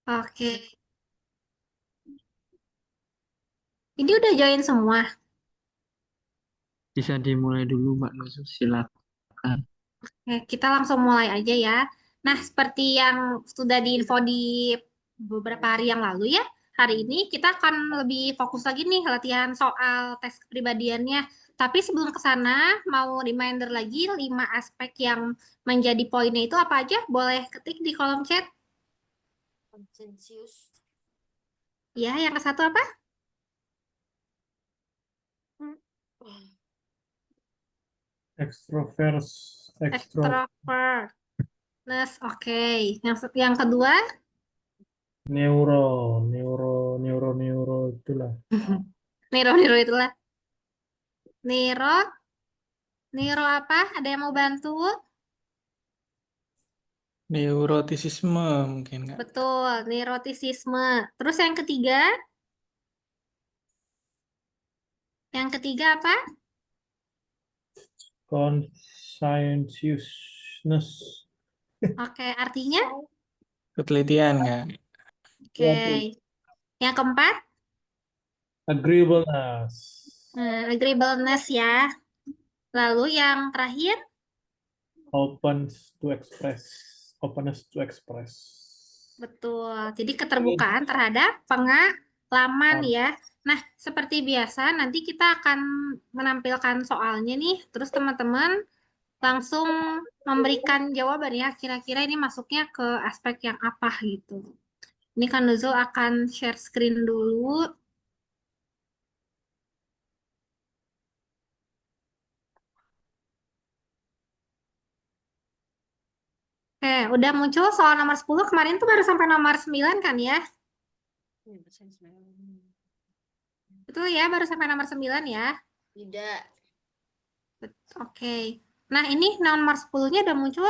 Oke. Ini udah join semua. Bisa dimulai dulu, Mbak Nuzul, silakan. Oke, kita langsung mulai aja ya. Nah, seperti yang sudah diinfo di beberapa hari yang lalu ya, hari ini kita akan lebih fokus lagi nih latihan soal tes kepribadiannya. Tapi sebelum ke sana, mau reminder lagi 5 aspek yang menjadi poinnya itu apa aja? Boleh ketik di kolom chat. Konsensius. Ya, yang ke satu apa? Extrovert, Extrovert. Oke. Yang kedua, neuro itulah. Nero itulah. Nero, Nero apa? Ada yang mau bantu? Neurotisisme mungkin, Kak. Betul, neurotisisme. Terus yang ketiga? Yang ketiga apa? Conscientiousness. Oke, artinya? Ketelitian, Kak. Oke. Yang keempat? Agreeableness. Agreeableness ya. Lalu yang terakhir? Openness to express. Betul. Jadi keterbukaan terhadap pengalaman ya. Nah, seperti biasa nanti kita akan menampilkan soalnya nih. Terus teman-teman langsung memberikan jawaban ya. Kira-kira ini masuknya ke aspek yang apa gitu. Ini kan Nuzul akan share screen dulu. Udah muncul soal nomor 10. Kemarin tuh baru sampai nomor 9 kan ya? Betul ya, baru sampai nomor 9 ya. Tidak. Oke. Nah, ini nomor 10-nya udah muncul.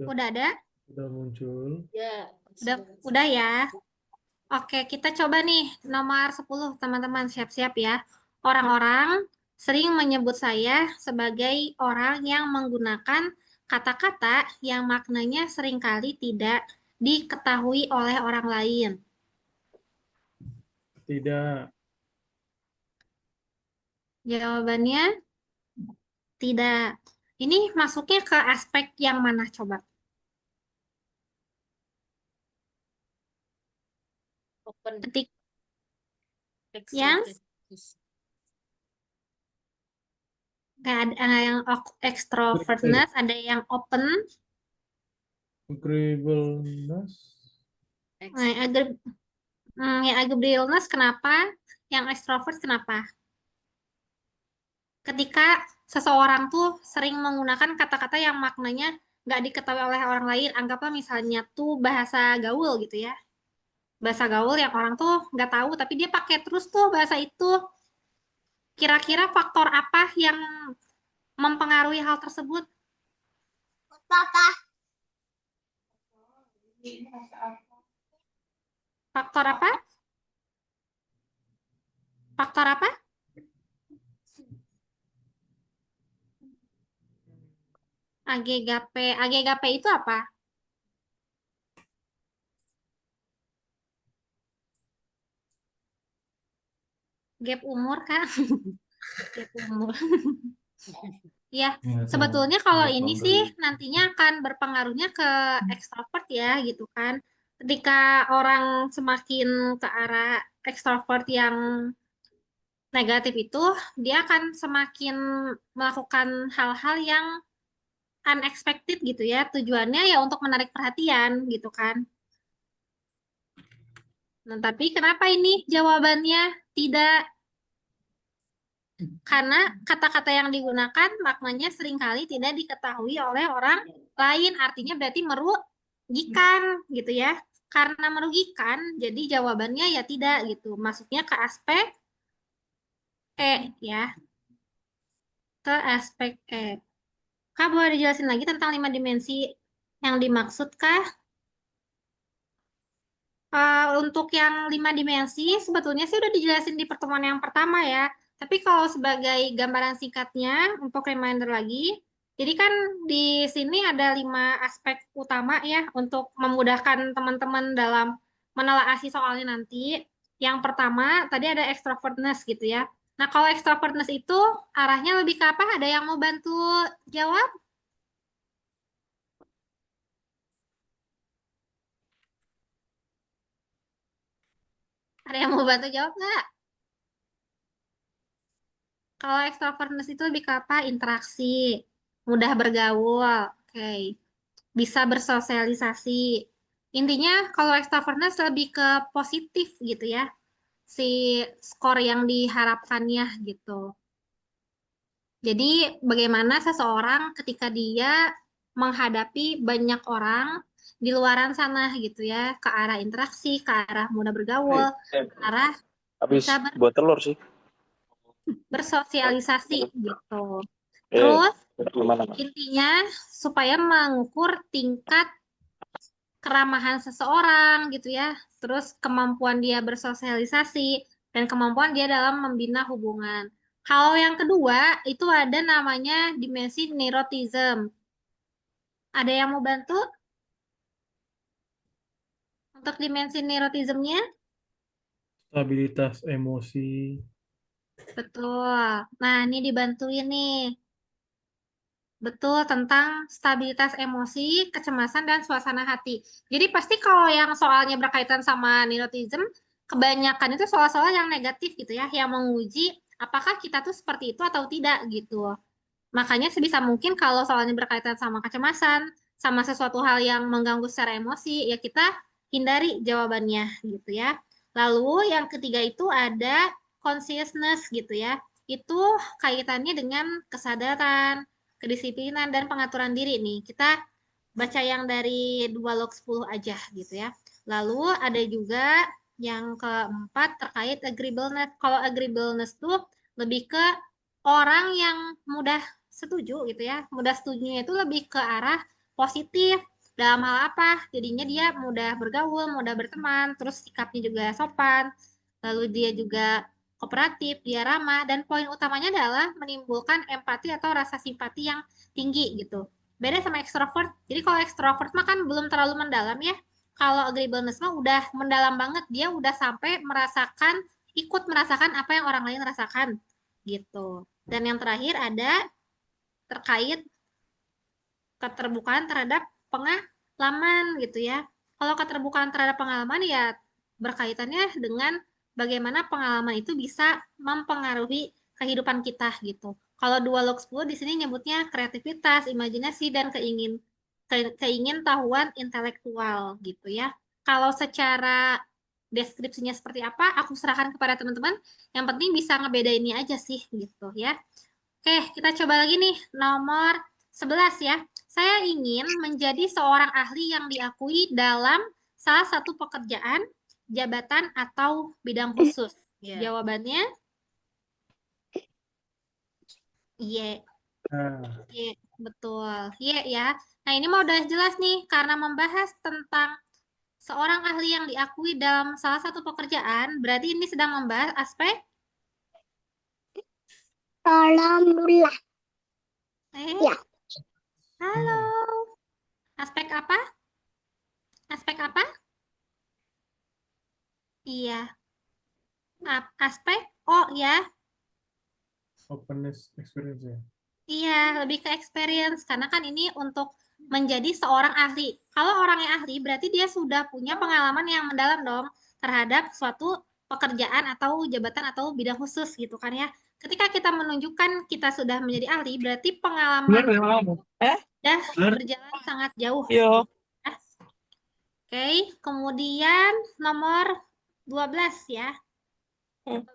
Udah ada? Udah muncul. Ya. Udah ya. Oke, kita coba nih nomor 10 teman-teman siap-siap ya. Orang-orang sering menyebut saya sebagai orang yang menggunakan kata-kata yang maknanya seringkali tidak diketahui oleh orang lain. Tidak. Jawabannya tidak. Ini masuknya ke aspek yang mana coba? Open. Ketik yang kayak ada yang extrovertness, ada yang open, Agreeableness. yang agreeableness kenapa? Yang extrovert kenapa? Ketika seseorang tuh sering menggunakan kata-kata yang maknanya nggak diketahui oleh orang lain, anggaplah misalnya tuh bahasa gaul gitu ya. Bahasa gaul yang orang tuh nggak tahu, tapi dia pakai terus tuh bahasa itu. Kira-kira faktor apa yang mempengaruhi hal tersebut? Faktor apa? Faktor apa? AGGP. AGGP itu apa? Gap umur kan? Gap umur. Ya, sebetulnya kalau ini sih nantinya akan berpengaruhnya ke ekstrovert ya gitu kan. Ketika orang semakin ke arah ekstrovert yang negatif itu, dia akan semakin melakukan hal-hal yang unexpected gitu ya. Tujuannya ya untuk menarik perhatian gitu kan. Nah, tapi kenapa ini jawabannya tidak? Karena kata-kata yang digunakan maknanya seringkali tidak diketahui oleh orang lain. Artinya berarti merugikan gitu ya. Karena merugikan, jadi jawabannya ya tidak gitu. Masuknya ke aspek ya. Ke aspek Kak, boleh dijelasin lagi tentang 5 dimensi yang dimaksud, Kak? Untuk yang 5 dimensi, sebetulnya sih udah dijelasin di pertemuan yang pertama ya. Tapi kalau sebagai gambaran singkatnya, untuk reminder lagi, jadi kan di sini ada 5 aspek utama ya untuk memudahkan teman-teman dalam menelaah soalnya nanti. Yang pertama, tadi ada extrovertness gitu ya. Nah, kalau extrovertness itu arahnya lebih ke apa? Ada yang mau bantu jawab? Ada yang mau bantu jawab nggak? Kalau extrovertness itu lebih ke apa? Interaksi, mudah bergaul, oke. Bisa bersosialisasi. Intinya kalau extrovertness lebih ke positif gitu ya. Si skor yang diharapkannya gitu. Jadi bagaimana seseorang ketika dia menghadapi banyak orang di luaran sana gitu ya, ke arah interaksi, ke arah mudah bergaul, ke arah Habis bisa buat telur sih. bersosialisasi gitu. Eh, Terus gimana? intinya supaya mengukur tingkat keramahan seseorang gitu ya, terus kemampuan dia bersosialisasi dan kemampuan dia dalam membina hubungan. Kalau yang kedua itu ada namanya dimensi neuroticism. Ada yang mau bantu untuk dimensi neuroticismnya? Stabilitas emosi. Betul. Nah, ini dibantuin nih. Betul, tentang stabilitas emosi, kecemasan, dan suasana hati. Jadi pasti kalau yang soalnya berkaitan sama neuroticism, kebanyakan itu soal-soal yang negatif gitu ya, yang menguji apakah kita tuh seperti itu atau tidak gitu. Makanya sebisa mungkin kalau soalnya berkaitan sama kecemasan, sama sesuatu hal yang mengganggu secara emosi, ya kita hindari jawabannya gitu ya. Lalu yang ketiga itu ada consciousness gitu ya. Itu kaitannya dengan kesadaran, kedisiplinan, dan pengaturan diri nih. Kita baca yang dari 2 log 10 aja gitu ya. Lalu ada juga yang keempat terkait agreeableness. Kalau agreeableness tuh lebih ke orang yang mudah setuju gitu ya. Mudah setujunya itu lebih ke arah positif. Dalam hal apa? Jadinya dia mudah bergaul, mudah berteman, terus sikapnya juga sopan. Lalu dia juga kooperatif, dia ramah, dan poin utamanya adalah menimbulkan empati atau rasa simpati yang tinggi gitu. Beda sama ekstrovert. Jadi kalau ekstrovert mah kan belum terlalu mendalam ya. Kalau agreeableness mah udah mendalam banget. Dia udah sampai merasakan, ikut merasakan apa yang orang lain rasakan gitu. Dan yang terakhir ada terkait keterbukaan terhadap pengalaman gitu ya. Kalau keterbukaan terhadap pengalaman ya berkaitannya dengan bagaimana pengalaman itu bisa mempengaruhi kehidupan kita gitu. Kalau 2 log 10 di sini nyebutnya kreativitas, imajinasi, dan keingin tahuan intelektual gitu ya. Kalau secara deskripsinya seperti apa, aku serahkan kepada teman-teman. Yang penting bisa ngebedainnya aja sih gitu ya. Oke, kita coba lagi nih nomor 11 ya. Saya ingin menjadi seorang ahli yang diakui dalam salah satu pekerjaan, jabatan, atau bidang khusus. Ya. Jawabannya Y. Nah, Y, betul. Y ya. Nah, ini mau udah jelas nih karena membahas tentang seorang ahli yang diakui dalam salah satu pekerjaan, berarti ini sedang membahas aspek Alhamdulillah. Ya. Halo. Aspek apa? Aspek apa? Iya. Aspek O ya. openness experience ya. Iya, lebih ke experience karena kan ini untuk menjadi seorang ahli. Kalau orang yang ahli berarti dia sudah punya pengalaman yang mendalam dong terhadap suatu pekerjaan atau jabatan atau bidang khusus gitu kan ya. Ketika kita menunjukkan kita sudah menjadi ahli, berarti pengalaman sudah berjalan sangat jauh. Yo. Ya. Oke, kemudian nomor 12 ya. 12,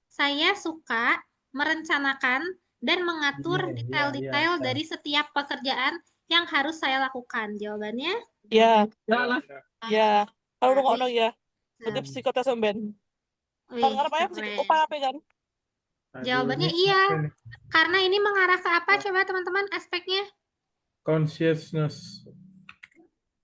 saya suka merencanakan dan mengatur Iya, detail-detail iya. dari setiap pekerjaan yang harus saya lakukan. Jawabannya? Ya. Ya. Ya. Kalau Nah, ngono ya. nah, Jadi psikotes sampean. wih, Kan apa ya keren. upah apa kan? Jawabannya Aduh, iya. apa ini? Karena ini mengarah ke apa coba teman-teman aspeknya? Consciousness.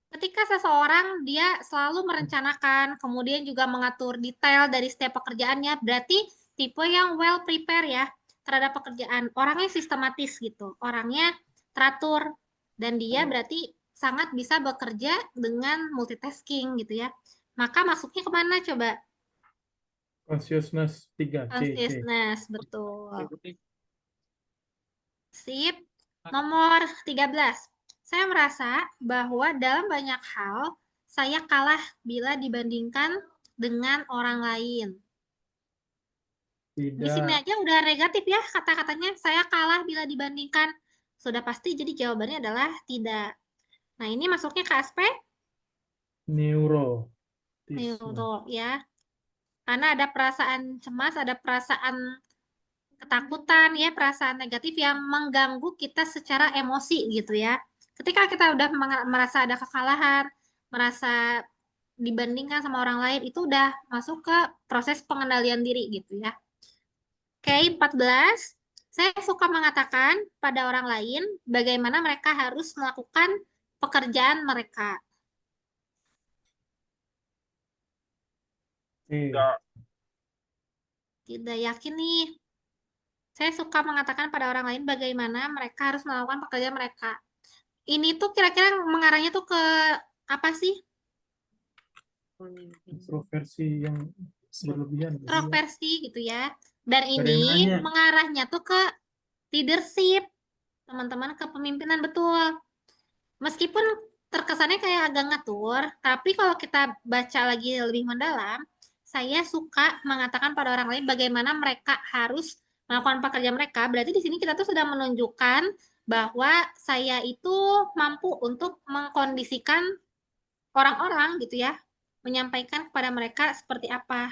Ketika seseorang dia selalu merencanakan, kemudian juga mengatur detail dari setiap pekerjaannya, berarti tipe yang well prepare ya terhadap pekerjaan. Orangnya sistematis gitu, orangnya teratur, dan dia berarti sangat bisa bekerja dengan multitasking gitu ya. Maka masuknya kemana coba? Consciousness 3, C. Consciousness, betul. Sip. Nomor 13. Saya merasa bahwa dalam banyak hal saya kalah bila dibandingkan dengan orang lain. Di sini Tidak. aja udah negatif ya kata-katanya. Saya kalah bila dibandingkan. Sudah pasti jadi jawabannya adalah tidak. Nah, ini masuknya ke aspek Neurotisme. neuro ya. Karena ada perasaan cemas, ada perasaan ketakutan ya, perasaan negatif yang mengganggu kita secara emosi gitu ya. Ketika kita udah merasa ada kekalahan, merasa dibandingkan sama orang lain, itu udah masuk ke proses pengendalian diri gitu ya. Oke, 14. Saya suka mengatakan pada orang lain bagaimana mereka harus melakukan pekerjaan mereka. Tidak yakin nih. Saya suka mengatakan pada orang lain bagaimana mereka harus melakukan pekerjaan mereka. Ini tuh kira-kira mengarahnya tuh ke apa sih? Introversi yang berlebihan. Introversi gitu ya. Dan Ada yang ini nanya. mengarahnya tuh ke leadership, teman-teman, kepemimpinan betul. Meskipun terkesannya kayak agak ngatur, tapi kalau kita baca lagi lebih mendalam, saya suka mengatakan pada orang lain bagaimana mereka harus melakukan pekerjaan mereka. Berarti di sini kita tuh sudah menunjukkan bahwa saya itu mampu untuk mengkondisikan orang-orang gitu ya, menyampaikan kepada mereka seperti apa.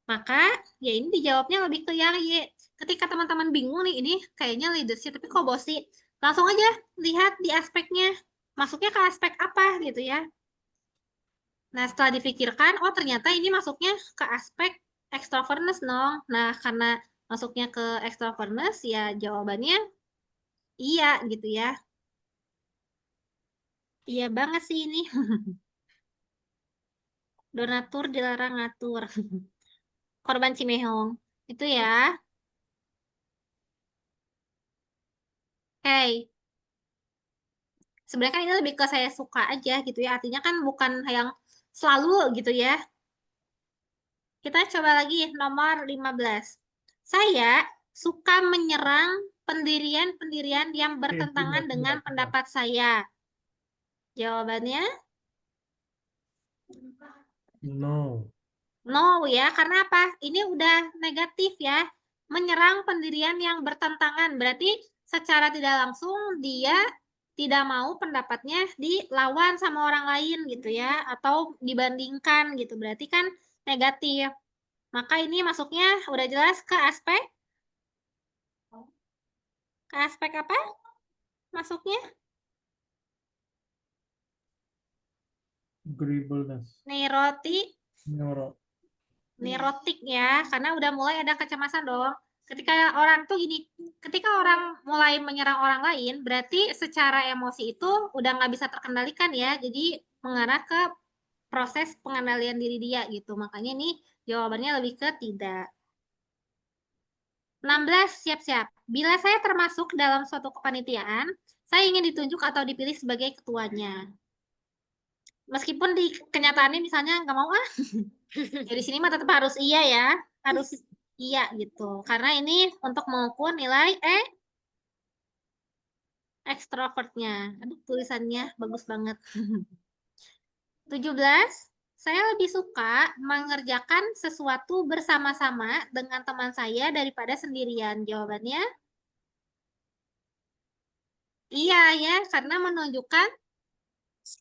Maka ya ini dijawabnya lebih ke yang Y. Ketika teman-teman bingung nih, ini kayaknya leadership, tapi kok bosi? Langsung aja lihat di aspeknya, masuknya ke aspek apa gitu ya. Nah, setelah dipikirkan, oh ternyata ini masuknya ke aspek extrovertness dong. Nah, karena masuknya ke extrovertness, ya jawabannya iya gitu ya. Iya banget sih ini. Donatur dilarang ngatur. Korban Cimeong. Itu ya. Oke. Sebenarnya kan ini lebih ke saya suka aja gitu ya. Artinya kan bukan yang selalu gitu ya. Kita coba lagi nomor 15. Saya suka menyerang pendirian-pendirian yang bertentangan dengan pendapat saya. Jawabannya No. no ya. Karena apa? Ini udah negatif ya. Menyerang pendirian yang bertentangan. Berarti secara tidak langsung dia tidak mau pendapatnya dilawan sama orang lain gitu ya. Atau dibandingkan gitu. Berarti kan negatif. Maka ini masuknya udah jelas ke aspek apa? Masuknya Agreeableness. Neurotik ya, karena udah mulai ada kecemasan dong. Ketika orang tuh gini, ketika orang mulai menyerang orang lain, berarti secara emosi itu udah nggak bisa terkendalikan ya, jadi mengarah ke proses pengendalian diri dia gitu. Makanya ini jawabannya lebih ke tidak. 16, siap-siap. Bila saya termasuk dalam suatu kepanitiaan, saya ingin ditunjuk atau dipilih sebagai ketuanya. Meskipun di kenyataannya misalnya nggak mau ya di sini mah tetap harus iya ya, harus iya gitu. Karena ini untuk mengukur nilai ekstrovertnya. Aduh, tulisannya bagus banget. 17, saya lebih suka mengerjakan sesuatu bersama-sama dengan teman saya daripada sendirian. Jawabannya iya ya, karena menunjukkan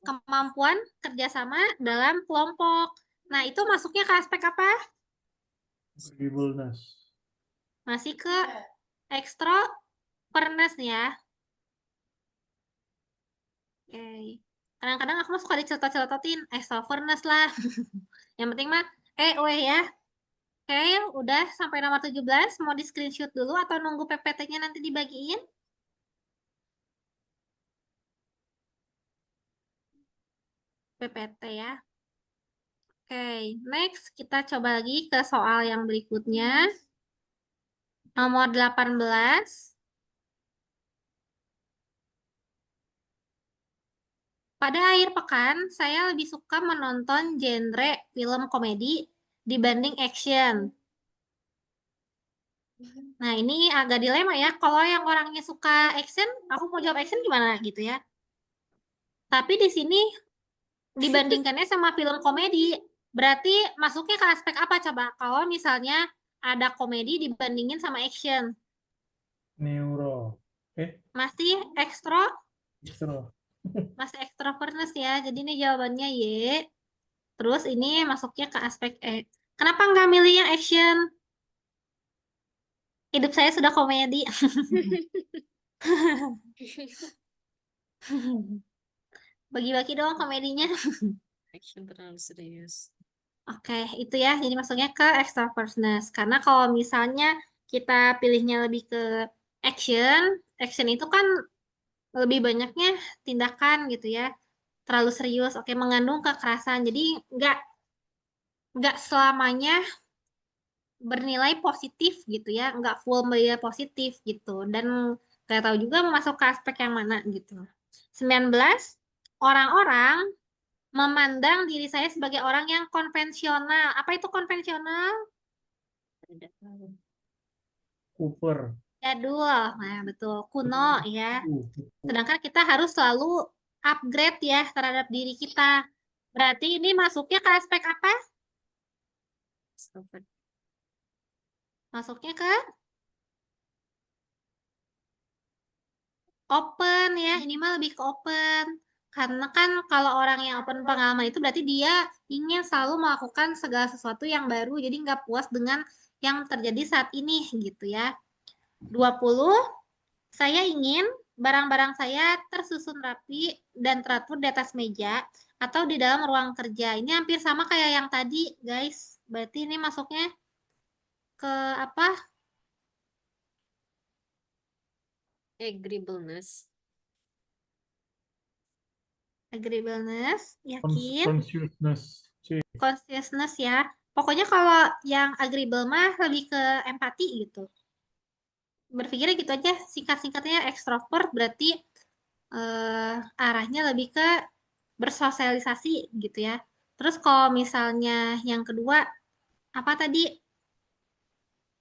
kemampuan kerjasama dalam kelompok. Nah, itu masuknya ke aspek apa? Agreeableness. Masih ke extrovertness ya. Oke. Kadang-kadang aku suka dicetot-cetotin extrovertness lah. Yang penting mah ya. Oke, udah sampai nomor 17. Mau di screenshot dulu atau nunggu PPT-nya nanti dibagiin? PPT ya. Oke, next kita coba lagi ke soal yang berikutnya. Nomor 18. Pada akhir pekan, saya lebih suka menonton genre film komedi dibanding action. Nah, ini agak dilema ya. Kalau yang orangnya suka action, aku mau jawab action gimana gitu ya. Tapi di sini dibandingkannya sama film komedi, berarti masuknya ke aspek apa coba? Kalau misalnya ada komedi dibandingin sama action, Neuro. masih ekstro, Extro. masih extrovertness ya. Jadi ini jawabannya Y. Terus ini masuknya ke aspek E. Kenapa nggak milih yang action? Hidup saya sudah komedi. Bagi-bagi dong komedinya. Action terlalu serius. Oke, itu ya. Jadi masuknya ke extrovertness. Karena kalau misalnya kita pilihnya lebih ke action, action itu kan lebih banyaknya tindakan gitu ya. Terlalu serius, oke, mengandung kekerasan. Jadi nggak selamanya bernilai positif gitu ya, nggak full bernilai positif gitu. Dan nggak tahu juga mau masuk ke aspek yang mana gitu. 19, orang-orang memandang diri saya sebagai orang yang konvensional. Apa itu konvensional? Tidak tahu. Cooper. Jadul. Nah, betul. Kuno ya. Uh, Sedangkan kita harus selalu upgrade ya terhadap diri kita. Berarti ini masuknya ke aspek apa? Extrovert. Masuknya ke open ya. Ini mah lebih ke open. Karena kan kalau orang yang open pengalaman itu berarti dia ingin selalu melakukan segala sesuatu yang baru. Jadi nggak puas dengan yang terjadi saat ini gitu ya. 20, saya ingin barang-barang saya tersusun rapi dan teratur di atas meja atau di dalam ruang kerja. Ini hampir sama kayak yang tadi, guys. Berarti ini masuknya ke apa? Agreeableness. Agreeableness, yakin, consciousness. C. consciousness ya. Pokoknya kalau yang agreeable mah lebih ke empati gitu. Berpikirnya gitu aja, singkat-singkatnya ekstrovert berarti arahnya lebih ke bersosialisasi gitu ya. Terus kalau misalnya yang kedua, apa tadi?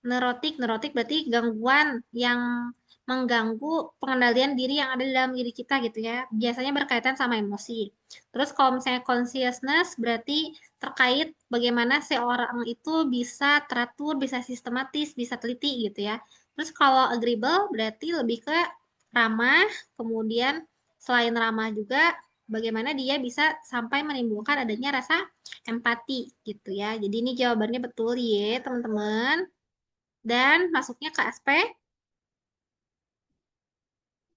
Neurotik berarti gangguan yang mengganggu pengendalian diri yang ada di dalam diri kita gitu ya. Biasanya berkaitan sama emosi. Terus kalau misalnya consciousness berarti terkait bagaimana seorang itu bisa teratur, bisa sistematis, bisa teliti gitu ya. Terus kalau agreeable berarti lebih ke ramah, kemudian selain ramah juga bagaimana dia bisa sampai menimbulkan adanya rasa empati gitu ya. Jadi ini jawabannya betul ya, teman-teman. Dan masuknya ke aspek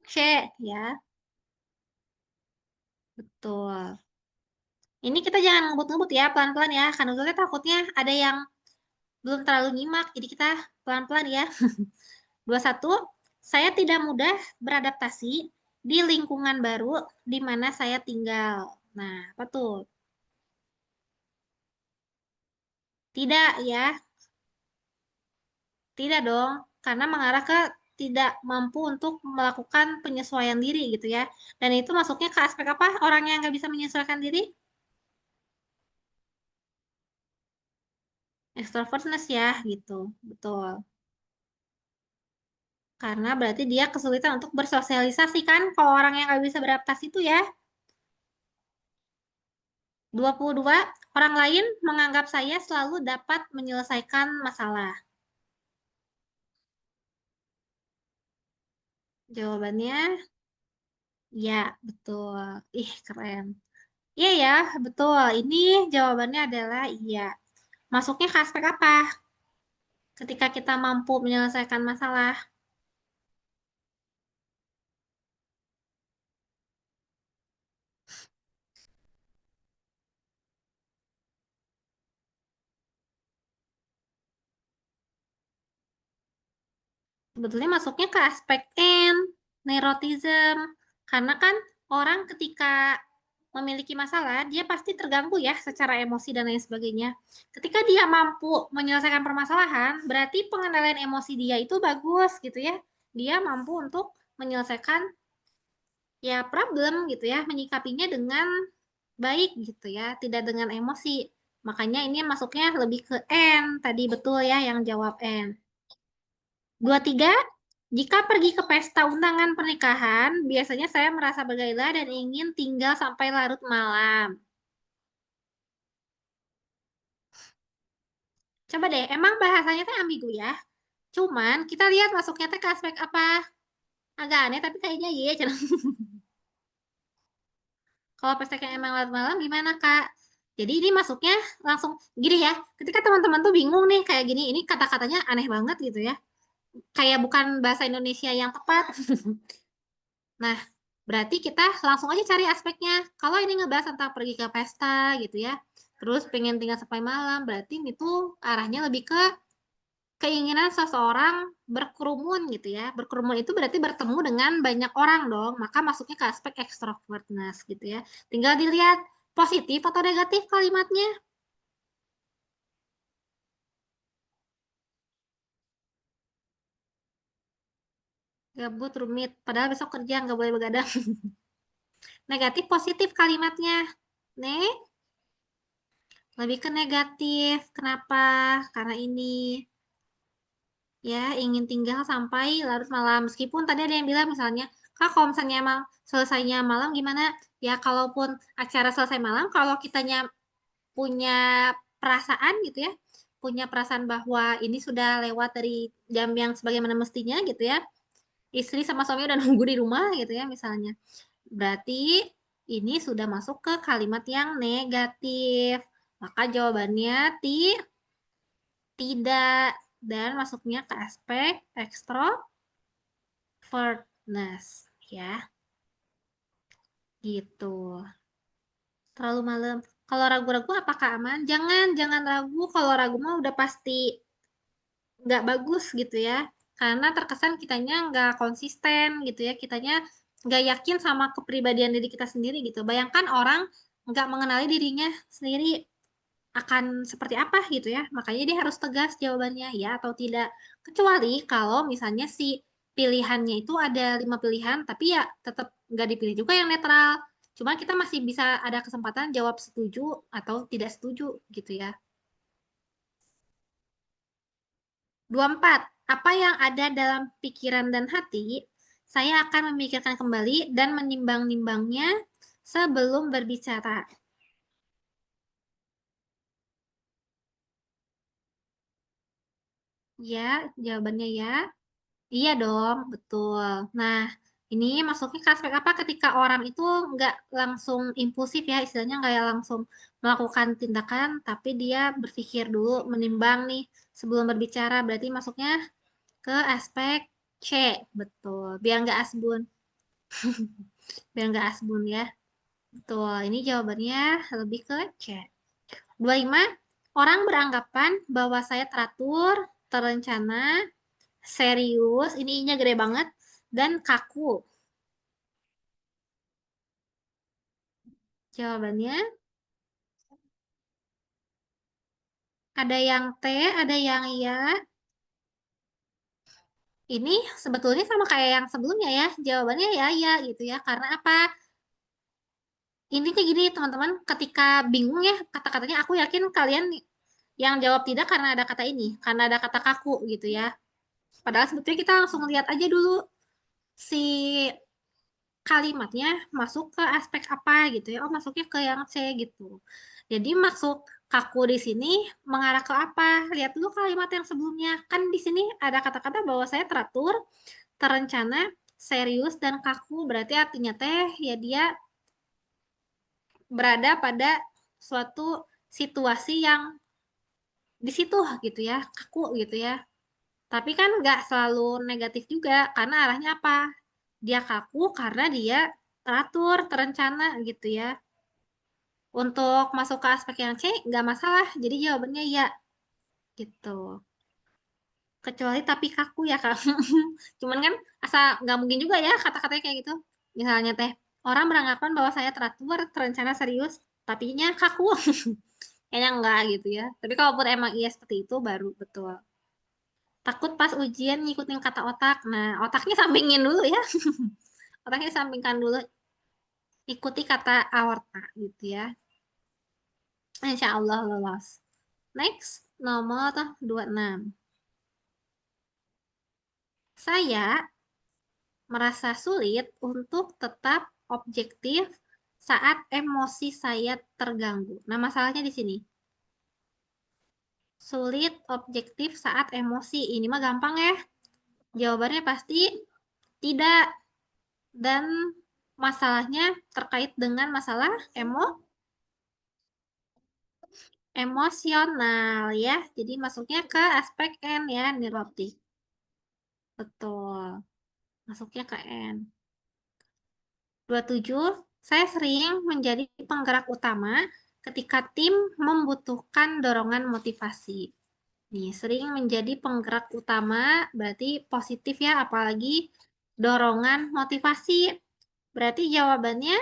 C ya. Betul. Ini kita jangan ngebut-ngebut ya, pelan-pelan ya. Karena Zulnya takutnya ada yang belum terlalu nyimak. Jadi kita pelan-pelan ya. 21, saya tidak mudah beradaptasi di lingkungan baru di mana saya tinggal. Nah, apa tuh? Tidak ya. Tidak dong. Karena mengarah ke tidak mampu untuk melakukan penyesuaian diri gitu ya. Dan itu masuknya ke aspek apa? Orang yang nggak bisa menyesuaikan diri? Extrovertness ya, gitu. Betul. Karena berarti dia kesulitan untuk bersosialisasi kan, kalau orang yang nggak bisa beradaptasi itu ya. 22, orang lain menganggap saya selalu dapat menyelesaikan masalah. Jawabannya, ya, betul. Ih, keren. Iya ya, betul. Ini jawabannya adalah iya. Masuknya ke aspek apa? Ketika kita mampu menyelesaikan masalah. Sebetulnya masuknya ke aspek N, neurotism. Karena kan orang ketika memiliki masalah, dia pasti terganggu ya secara emosi dan lain sebagainya. Ketika dia mampu menyelesaikan permasalahan, berarti pengendalian emosi dia itu bagus gitu ya. Dia mampu untuk menyelesaikan ya problem gitu ya, menyikapinya dengan baik gitu ya, tidak dengan emosi. Makanya ini masuknya lebih ke N, tadi betul ya yang jawab N. 23, jika pergi ke pesta undangan pernikahan, biasanya saya merasa bergairah dan ingin tinggal sampai larut malam. Coba deh, emang bahasanya teh ambigu ya. Cuman kita lihat masuknya teh ke aspek apa? Agak aneh tapi kayaknya iya. Cenah. Kalau pesta yang emang larut malam gimana, Kak? Jadi ini masuknya langsung gini ya. Ketika teman-teman tuh bingung nih kayak gini, ini kata-katanya aneh banget gitu ya. Kayak bukan bahasa Indonesia yang tepat. Nah, berarti kita langsung aja cari aspeknya. Kalau ini ngebahas tentang pergi ke pesta gitu ya, terus pengen tinggal sampai malam, berarti itu arahnya lebih ke keinginan seseorang berkerumun gitu ya. Berkerumun itu berarti bertemu dengan banyak orang dong, maka masuknya ke aspek extrovertness gitu ya. Tinggal dilihat positif atau negatif kalimatnya. Gabut, rumit, padahal besok kerja nggak boleh begadang. Negatif, positif kalimatnya. Nih, lebih ke negatif. Kenapa? Karena ini ya ingin tinggal sampai larut malam. Meskipun tadi ada yang bilang misalnya, Kak, kalau misalnya emang selesainya malam gimana? Ya kalaupun acara selesai malam, kalau kitanya punya perasaan gitu ya, punya perasaan bahwa ini sudah lewat dari jam yang sebagaimana mestinya gitu ya, istri sama suami udah nunggu di rumah gitu ya misalnya. Berarti ini sudah masuk ke kalimat yang negatif. Maka jawabannya tidak dan masuknya ke aspek extrovertness ya. Gitu. Terlalu malam. Kalau ragu-ragu apakah aman? Jangan ragu. Kalau ragu mah udah pasti nggak bagus gitu ya. Karena terkesan kitanya nggak konsisten gitu ya. Kitanya nggak yakin sama kepribadian diri kita sendiri gitu. Bayangkan orang nggak mengenali dirinya sendiri akan seperti apa gitu ya. Makanya dia harus tegas jawabannya ya atau tidak. Kecuali kalau misalnya si pilihannya itu ada 5 pilihan, tapi ya tetap nggak dipilih juga yang netral. Cuma kita masih bisa ada kesempatan jawab setuju atau tidak setuju gitu ya. 24. Apa yang ada dalam pikiran dan hati, saya akan memikirkan kembali dan menimbang-nimbangnya sebelum berbicara. Ya, jawabannya ya. Iya dong, betul. Nah, ini masuknya ke aspek apa ketika orang itu nggak langsung impulsif ya, istilahnya nggak langsung melakukan tindakan, tapi dia berpikir dulu, menimbang nih sebelum berbicara. Berarti masuknya ke aspek C, betul. Biar nggak asbun, biar nggak asbun ya. Betul, ini jawabannya lebih ke C. 25, orang beranggapan bahwa saya teratur, terencana, serius, ini I-nya gede banget, dan kaku. Jawabannya ada yang T, ada yang iya. Ini sebetulnya sama kayak yang sebelumnya ya. Jawabannya ya iya gitu ya. Karena apa? Intinya gini teman-teman, ketika bingung ya kata-katanya, aku yakin kalian yang jawab tidak karena ada kata ini, karena ada kata kaku gitu ya. Padahal sebetulnya kita langsung lihat aja dulu si kalimatnya masuk ke aspek apa gitu ya. Oh, masuknya ke yang C gitu. Jadi maksud kaku di sini mengarah ke apa? Lihat dulu kalimat yang sebelumnya. Kan di sini ada kata-kata bahwa saya teratur, terencana, serius, dan kaku. Berarti artinya teh ya dia berada pada suatu situasi yang di situ gitu ya, kaku gitu ya. Tapi kan nggak selalu negatif juga, karena arahnya apa? Dia kaku karena dia teratur, terencana gitu ya. Untuk masuk ke aspek yang C, nggak masalah. Jadi jawabannya ya, gitu. Kecuali tapi kaku ya, Kak. Cuman kan asa nggak mungkin juga ya kata-katanya kayak gitu. Misalnya teh, orang beranggapan bahwa saya teratur, terencana, serius, tapinya kaku. Kayaknya enggak gitu ya. Tapi kalaupun emang iya seperti itu, baru betul. Takut pas ujian ngikutin kata otak. Nah, otaknya sampingin dulu ya. Otaknya sampingkan dulu. Ikuti kata aorta gitu ya. Insya Allah lolos. Next, nomor 26. Saya merasa sulit untuk tetap objektif saat emosi saya terganggu. Nah, masalahnya di sini. Sulit objektif saat emosi. Ini mah gampang ya. Jawabannya pasti tidak. Dan masalahnya terkait dengan masalah emosional ya. Jadi masuknya ke aspek N ya, neurotik. Betul. Masuknya ke N. 27, saya sering menjadi penggerak utama ketika tim membutuhkan dorongan motivasi. Nih, sering menjadi penggerak utama berarti positif ya, apalagi dorongan motivasi. Berarti jawabannya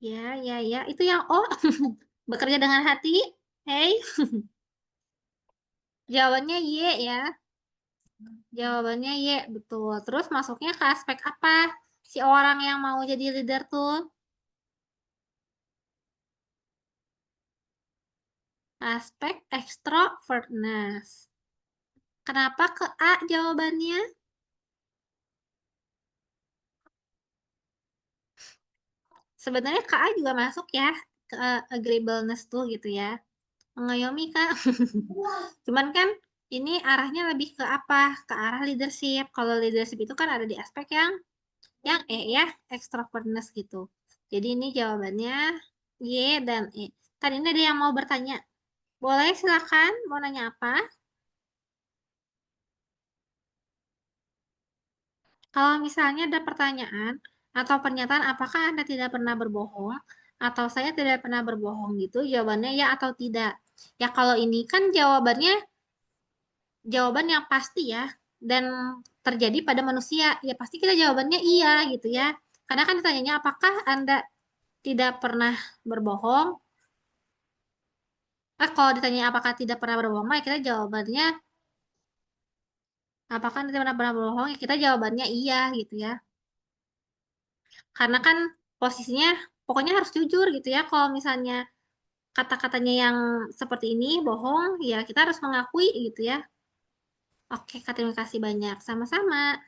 ya, itu yang oh bekerja dengan hati. Hey, jawabannya Y ya. Jawabannya Y, betul. Terus masuknya ke aspek apa? Si orang yang mau jadi leader tuh. Aspek extrovertness. Kenapa ke A jawabannya? Sebenarnya ke A juga masuk ya. Ke agreeableness tuh gitu ya. Mengayomi Kak. Cuman kan ini arahnya lebih ke apa? Ke arah leadership. Kalau leadership itu kan ada di aspek yang E ya, extrovertness gitu. Jadi ini jawabannya Y dan E. Tadi ini ada yang mau bertanya. Boleh silakan, mau nanya apa? Kalau misalnya ada pertanyaan atau pernyataan apakah Anda tidak pernah berbohong atau saya tidak pernah berbohong gitu, jawabannya ya atau tidak. Ya kalau ini kan jawaban yang pasti ya dan terjadi pada manusia, ya pasti kita jawabannya iya gitu ya. Karena kan ditanyanya apakah Anda tidak pernah berbohong? Kalau ditanya apakah tidak pernah berbohong, ya kita jawabannya apakah Anda tidak pernah berbohong? Ya kita jawabannya iya gitu ya. Karena kan posisinya pokoknya harus jujur gitu ya. Kalau misalnya kata-katanya yang seperti ini bohong, ya kita harus mengakui gitu ya. Oke, Kak, terima kasih banyak. Sama-sama.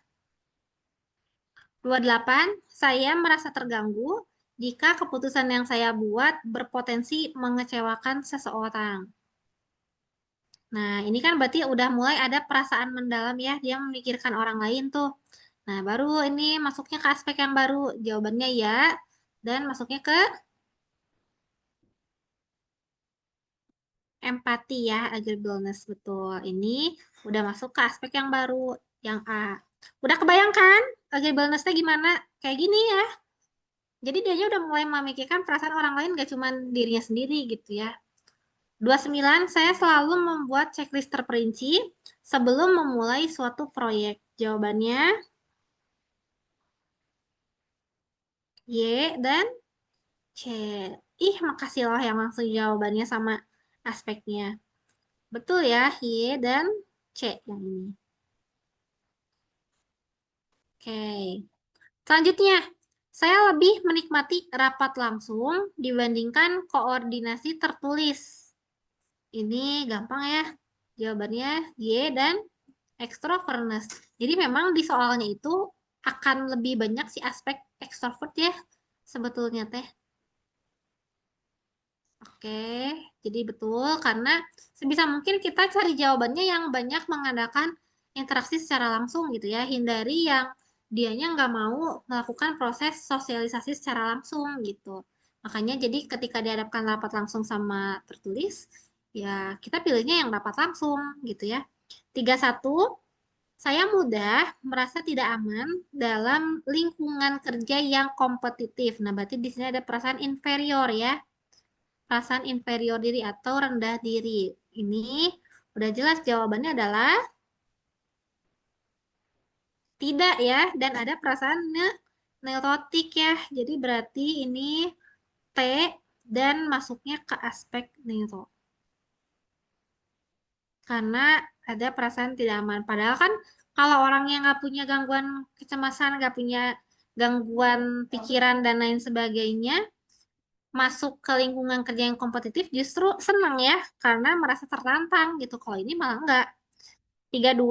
28, saya merasa terganggu jika keputusan yang saya buat berpotensi mengecewakan seseorang. Nah, ini kan berarti udah mulai ada perasaan mendalam ya, dia memikirkan orang lain tuh. Nah, baru ini masuknya ke aspek yang baru. Jawabannya ya, dan masuknya ke empati ya, agreeableness betul. Ini udah masuk ke aspek yang baru, yang A. Udah kebayangkan agreeableness-nya gimana? Kayak gini ya. Jadi dia udah mulai memikirkan perasaan orang lain gak cuma dirinya sendiri gitu ya. 29, saya selalu membuat checklist terperinci sebelum memulai suatu proyek. Jawabannya Y dan C. Ih, makasih loh yang langsung jawabannya sama aspeknya. Betul ya, Y dan C yang ini. Oke. Selanjutnya, saya lebih menikmati rapat langsung dibandingkan koordinasi tertulis. Ini gampang ya. Jawabannya Y dan extrovertness. Jadi memang di soalnya itu akan lebih banyak si aspek extrovert ya sebetulnya teh. Oke, jadi betul karena sebisa mungkin kita cari jawabannya yang banyak mengadakan interaksi secara langsung gitu ya. Hindari yang dianya nggak mau melakukan proses sosialisasi secara langsung gitu. Makanya jadi ketika dihadapkan rapat langsung sama tertulis, ya kita pilihnya yang rapat langsung gitu ya. 31, saya mudah merasa tidak aman dalam lingkungan kerja yang kompetitif. Nah, berarti di sini ada perasaan inferior ya. Perasaan inferior diri atau rendah diri. Ini udah jelas jawabannya adalah Tidak ya, dan ada perasaan neurotik ya. Jadi berarti ini T dan masuknya ke aspek neuro. Karena ada perasaan tidak aman. Padahal kan kalau orang yang nggak punya gangguan kecemasan, nggak punya gangguan pikiran dan lain sebagainya, masuk ke lingkungan kerja yang kompetitif justru senang ya, karena merasa tertantang gitu. Kalau ini malah enggak. 32,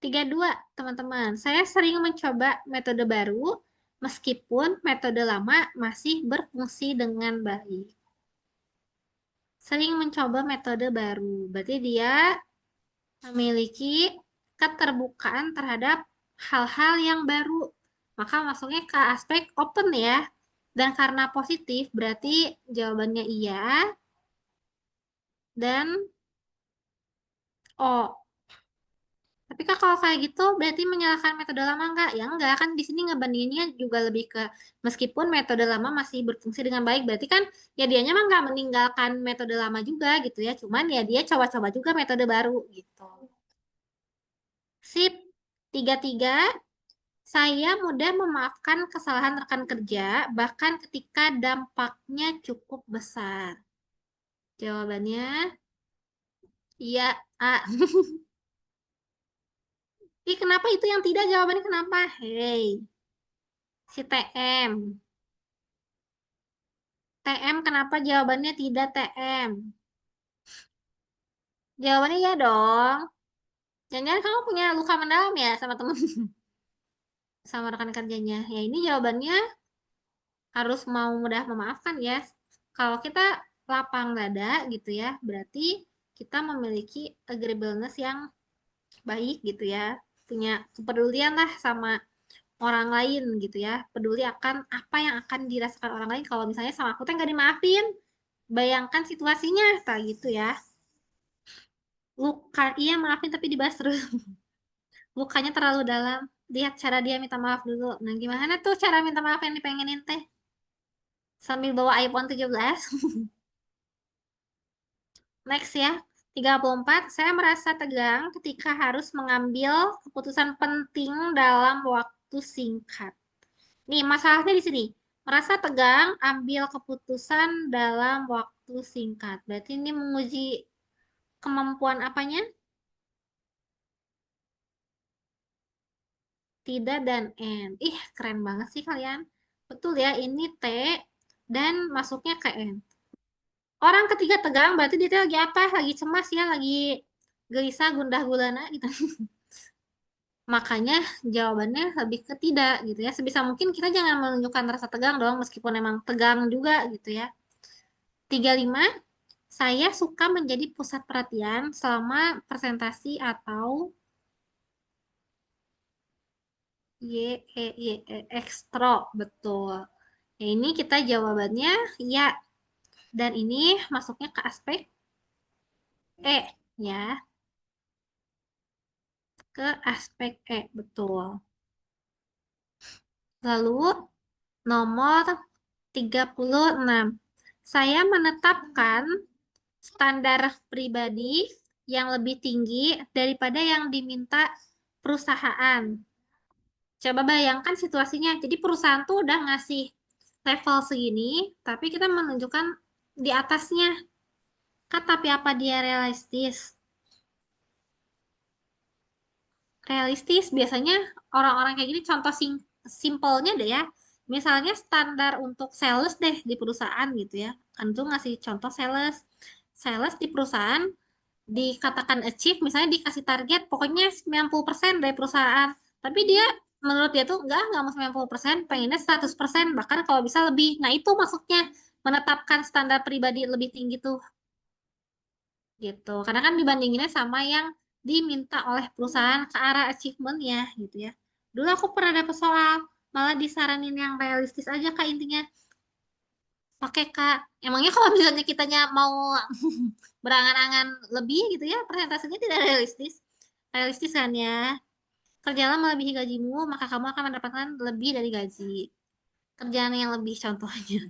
32 teman-teman. Saya sering mencoba metode baru, meskipun metode lama masih berfungsi dengan baik. Sering mencoba metode baru. Berarti dia memiliki keterbukaan terhadap hal-hal yang baru. Maka masuknya ke aspek open ya. Dan karena positif berarti jawabannya iya. Dan O. Tapi Kak kalau kayak gitu berarti menyalahkan metode lama enggak? Ya enggak, kan di sini ngebandinginnya juga lebih ke meskipun metode lama masih berfungsi dengan baik, berarti kan ya dianya mah enggak meninggalkan metode lama juga gitu ya. Cuman ya dia coba-coba juga metode baru gitu. Sip. 33. Saya mudah memaafkan kesalahan rekan kerja bahkan ketika dampaknya cukup besar. Jawabannya iya, A. Ih, kenapa itu yang tidak? Jawabannya kenapa? Hei, si TM. TM, kenapa jawabannya tidak TM? Jawabannya ya dong. Jangan-jangan kamu punya luka mendalam ya sama temen, sama rekan kerjanya. Ya ini jawabannya harus mau mudah memaafkan ya. Kalau kita lapang dada gitu ya, berarti kita memiliki agreeableness yang baik gitu ya. Punya kepedulian lah sama orang lain gitu ya. Peduli akan apa yang akan dirasakan orang lain kalau misalnya sama aku tuh nggak dimaafin. Bayangkan situasinya, kayak gitu ya. Luka, iya maafin tapi dibahas terus. Lukanya terlalu dalam. Lihat cara dia minta maaf dulu. Nah, gimana tuh cara minta maaf yang dipengenin teh? Sambil bawa iPhone 17. Next ya. 34. Saya merasa tegang ketika harus mengambil keputusan penting dalam waktu singkat. Nih, masalahnya di sini. Merasa tegang ambil keputusan dalam waktu singkat. Berarti ini menguji kemampuan apanya? Tidak dan N. Ih, keren banget sih kalian. Betul ya, ini T dan masuknya ke N. Orang ketiga tegang, berarti dia lagi apa? Lagi cemas ya, lagi gelisah, gundah gulana gitu. Makanya jawabannya lebih ke tidak gitu ya. Sebisa mungkin kita jangan menunjukkan rasa tegang dong, meskipun emang tegang juga gitu ya. 35, saya suka menjadi pusat perhatian selama presentasi atau ekstro, betul. Ya, ini kita jawabannya ya. Dan ini masuknya ke aspek E ya. Ke aspek E, betul. Lalu nomor 36. Saya menetapkan standar pribadi yang lebih tinggi daripada yang diminta perusahaan. Coba bayangkan situasinya. Jadi perusahaan tuh udah ngasih level segini, tapi kita menunjukkan di atasnya. Kan tapi apa dia realistis? Realistis biasanya orang-orang kayak gini contoh simpelnya deh ya. Misalnya standar untuk sales deh di perusahaan gitu ya. Kan tuh ngasih contoh sales. Sales di perusahaan dikatakan achieve misalnya dikasih target pokoknya 90% dari perusahaan. Tapi dia menurut dia tuh enggak mau 90%, pengennya 100%, bahkan kalau bisa lebih. Nah, itu maksudnya menetapkan standar pribadi lebih tinggi tuh gitu. Karena kan dibandinginnya sama yang diminta oleh perusahaan ke arah achievement ya gitu ya. Dulu aku pernah dapet soal malah disaranin yang realistis aja Kak intinya. Oke Kak, emangnya kalau misalnya kitanya mau berangan-angan lebih gitu ya, persentasenya tidak realistis. Realistis kan ya. Kerjalah melebihi gajimu, maka kamu akan mendapatkan lebih dari gaji. Kerjaan yang lebih contohnya.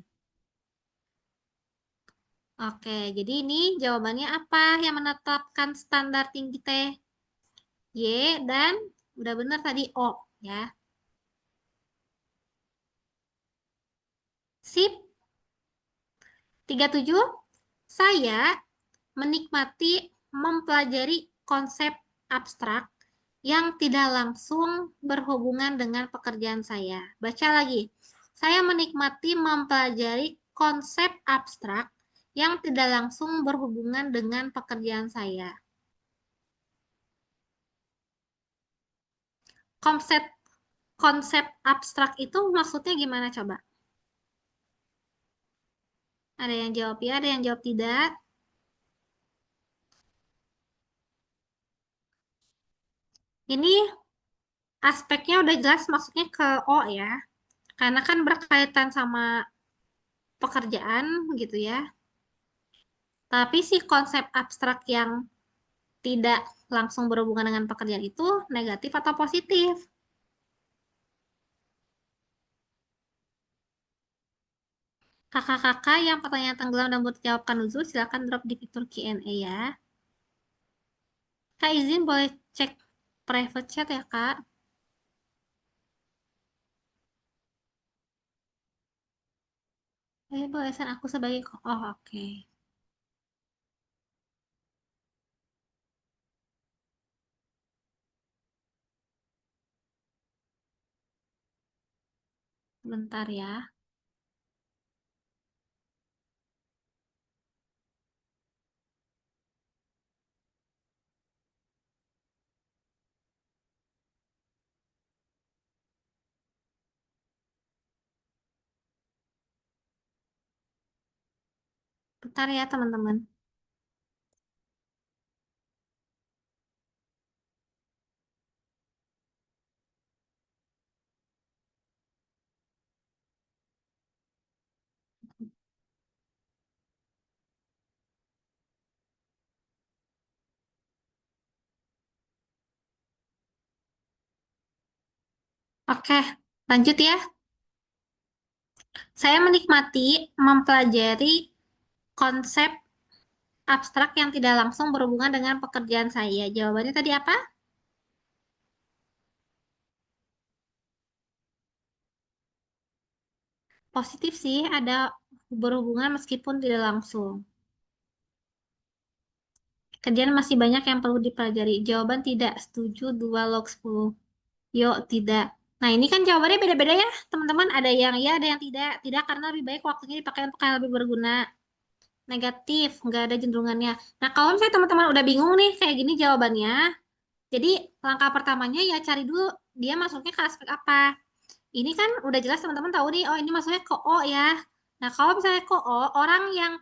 Oke, jadi ini jawabannya apa yang menetapkan standar tinggi teh? Y, dan udah benar tadi O ya. Sip. 37. Saya menikmati mempelajari konsep abstrak yang tidak langsung berhubungan dengan pekerjaan saya. Baca lagi. Saya menikmati mempelajari konsep abstrak yang tidak langsung berhubungan dengan pekerjaan saya. Konsep abstrak itu maksudnya gimana coba? Ada yang jawab ya, ada yang jawab tidak. Ini aspeknya udah jelas maksudnya ke O ya. Karena kan berkaitan sama pekerjaan gitu ya. Tapi si konsep abstrak yang tidak langsung berhubungan dengan pekerjaan itu negatif atau positif? Kakak-kakak yang pertanyaan tenggelam dan butuh jawabkan Nuzul, silakan drop di fitur Q&A ya. Kak izin boleh cek private chat ya Kak. Boleh send aku sebagai oh oke. Bentar ya. Bentar ya teman-teman. Oke, lanjut ya. Saya menikmati mempelajari konsep abstrak yang tidak langsung berhubungan dengan pekerjaan saya. Jawabannya tadi apa? Positif sih, ada berhubungan meskipun tidak langsung. Kemudian masih banyak yang perlu dipelajari. Jawaban tidak. Setuju 2 log 10. Yuk, tidak. Nah, ini kan jawabannya beda-beda ya, teman-teman. Ada yang ya, ada yang tidak. Tidak karena lebih baik waktunya dipakai untuk yang lebih berguna. Negatif, nggak ada cenderungannya. Nah, kalau misalnya teman-teman udah bingung nih, kayak gini jawabannya. Jadi, langkah pertamanya ya cari dulu dia masuknya ke aspek apa. Ini kan udah jelas teman-teman tahu nih, oh ini masuknya ke O ya. Nah, kalau misalnya ke O, orang yang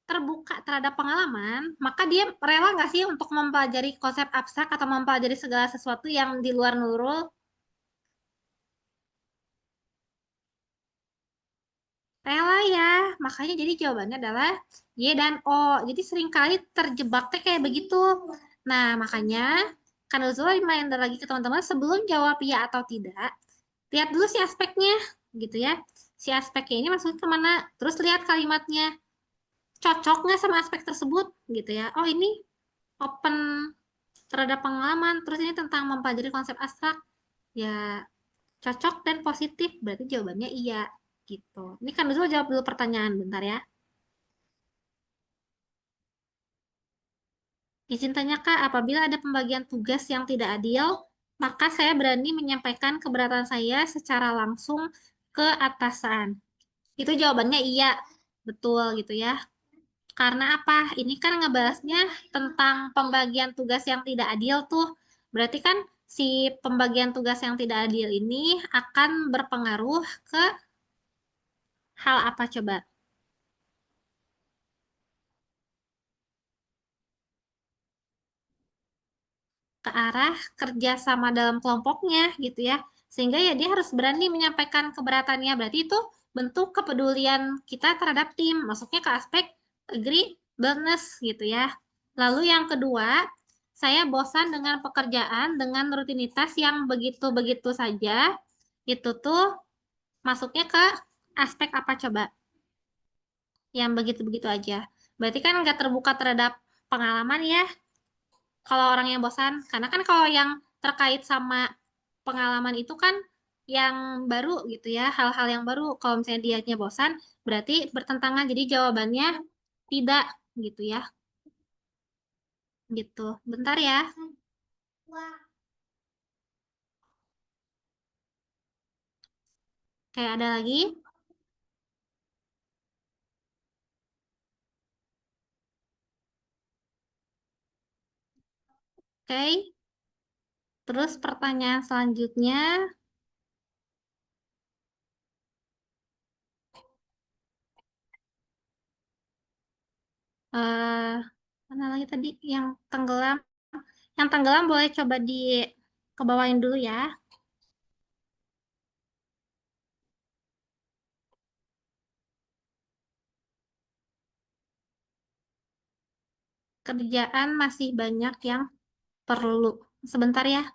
terbuka terhadap pengalaman, maka dia rela nggak sih untuk mempelajari konsep abstrak atau mempelajari segala sesuatu yang di luar Nurul? Rela ya, makanya jadi jawabannya adalah Y dan O. Jadi seringkali terjebaknya kayak begitu. Nah, makanya kan Uzul reminder lagi ke teman-teman sebelum jawab ya atau tidak, lihat dulu si aspeknya, gitu ya. Si aspeknya ini masuk kemana? Terus lihat kalimatnya, cocok nggak sama aspek tersebut, gitu ya. Oh ini open terhadap pengalaman, terus ini tentang mempelajari konsep abstrak, ya cocok dan positif, berarti jawabannya iya, gitu. Ini kan dulu jawab dulu pertanyaan, bentar ya. Izin tanya Kak, apabila ada pembagian tugas yang tidak adil, maka saya berani menyampaikan keberatan saya secara langsung ke atasan. Itu jawabannya iya, betul gitu ya. Karena apa? Ini kan ngebahasnya tentang pembagian tugas yang tidak adil tuh. Berarti kan si pembagian tugas yang tidak adil ini akan berpengaruh ke hal apa coba? Ke arah kerjasama dalam kelompoknya gitu ya. Sehingga ya dia harus berani menyampaikan keberatannya. Berarti itu bentuk kepedulian kita terhadap tim. Masuknya ke aspek agreeableness gitu ya. Lalu yang kedua, saya bosan dengan pekerjaan dengan rutinitas yang begitu-begitu saja. Itu tuh masuknya ke aspek apa coba? Yang begitu-begitu aja. Berarti kan nggak terbuka terhadap pengalaman ya. kalau orang yang bosan. Karena kan kalau yang terkait sama pengalaman itu kan yang baru gitu ya, hal-hal yang baru. Kalau misalnya dianya bosan, berarti bertentangan. Jadi jawabannya tidak gitu ya. Gitu. Bentar ya. Kayak ada lagi. Oke. Terus pertanyaan selanjutnya. eh Mana lagi tadi yang tenggelam? Yang tenggelam boleh coba di kebawain dulu ya. Kerjaan masih banyak yang perlu. Sebentar ya.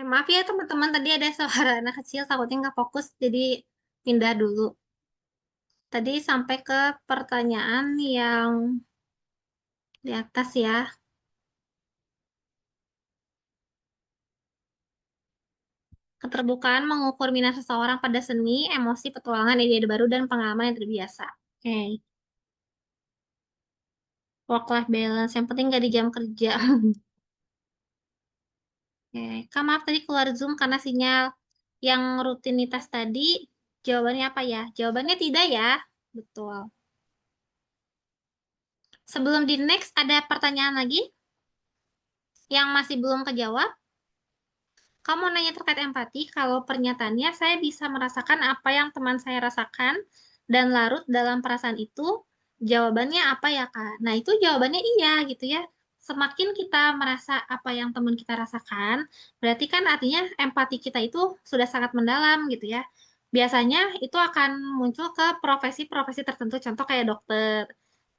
Maaf ya teman-teman, tadi ada suara anak kecil, takutnya nggak fokus, jadi pindah dulu. Tadi sampai ke pertanyaan yang di atas ya. Keterbukaan mengukur minat seseorang pada seni, emosi, petualangan, ide baru, dan pengalaman yang terbiasa. Oke. Work-life balance, yang penting nggak di jam kerja. Oke. Kak, maaf tadi keluar Zoom karena sinyal yang rutinitas tadi. Jawabannya apa ya? Jawabannya tidak ya. Betul. Sebelum di next, ada pertanyaan lagi yang masih belum kejawab. Kamu nanya terkait empati, kalau pernyataannya saya bisa merasakan apa yang teman saya rasakan dan larut dalam perasaan itu, jawabannya apa ya, Kak? Nah, itu jawabannya iya gitu ya. Semakin kita merasa apa yang teman kita rasakan, berarti kan artinya empati kita itu sudah sangat mendalam gitu ya. Biasanya itu akan muncul ke profesi-profesi tertentu, contoh kayak dokter,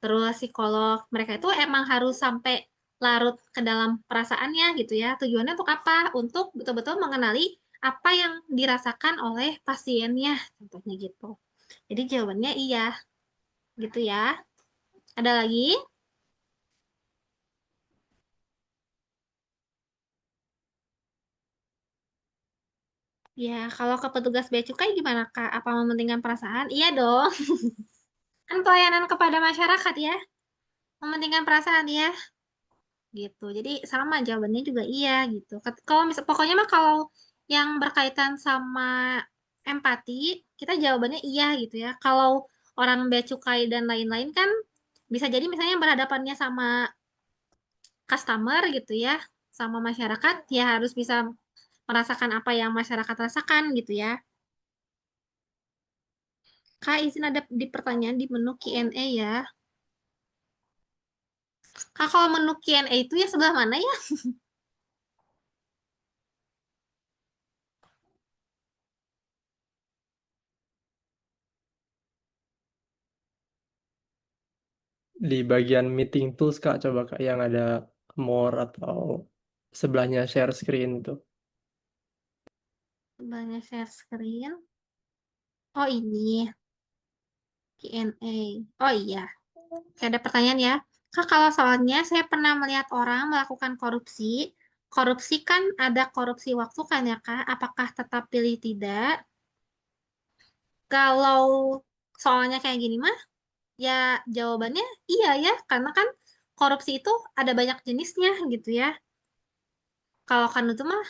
terus psikolog. Mereka itu emang harus sampai larut ke dalam perasaannya gitu ya. Tujuannya untuk apa? Untuk betul-betul mengenali apa yang dirasakan oleh pasiennya, contohnya gitu. Jadi jawabannya iya, gitu ya. Ada lagi? Ya, kalau ke petugas bea cukai gimana, Kak? Apa mementingkan perasaan? Iya dong. Kan pelayanan kepada masyarakat ya. Mementingkan perasaan ya. Gitu. Jadi sama jawabannya juga iya gitu. Kalau misal pokoknya mah kalau yang berkaitan sama empati, kita jawabannya iya gitu ya. Kalau orang bea cukai dan lain-lain kan bisa jadi misalnya berhadapannya sama customer gitu ya, sama masyarakat, ya harus bisa merasakan apa yang masyarakat rasakan gitu ya. Kak, izin ada di pertanyaan di menu Q&A ya. Kak, kalau menu Q&A itu ya sebelah mana ya? Di bagian meeting tools Kak, coba Kak yang ada more atau sebelahnya share screen tuh. Sebelahnya share screen. Oh ini. Q&A. Oh iya, oke, ada pertanyaan ya. Kak, kalau soalnya saya pernah melihat orang melakukan korupsi. Korupsi kan ada korupsi waktu kan ya, Kak? Apakah tetap pilih tidak? Kalau soalnya kayak gini mah, ya jawabannya iya ya, karena kan korupsi itu ada banyak jenisnya gitu ya. Kalau kan itu mah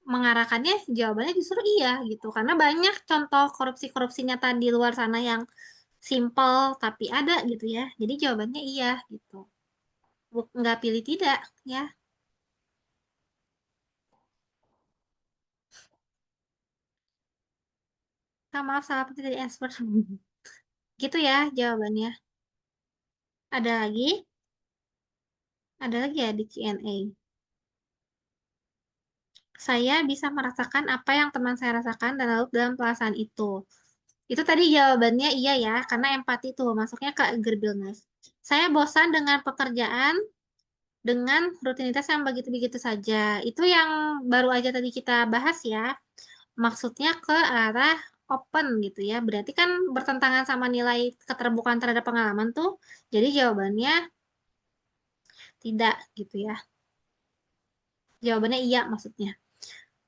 mengarahkannya jawabannya justru iya gitu, karena banyak contoh korupsi-korupsi nyata di luar sana yang simple tapi ada gitu ya. Jadi jawabannya iya gitu. Nggak pilih tidak ya. Kak, maaf salah pencet dari expert. Gitu ya jawabannya. Ada lagi? Ada lagi ya di Q&A. Saya bisa merasakan apa yang teman saya rasakan dan lalu dalam perasaan itu. Itu tadi jawabannya iya ya, karena empati itu masuknya ke agreeableness. Saya bosan dengan pekerjaan dengan rutinitas yang begitu-begitu saja. Itu yang baru aja tadi kita bahas ya. Maksudnya ke arah open gitu ya. Berarti kan bertentangan sama nilai keterbukaan terhadap pengalaman tuh. Jadi jawabannya tidak gitu ya. Jawabannya iya maksudnya.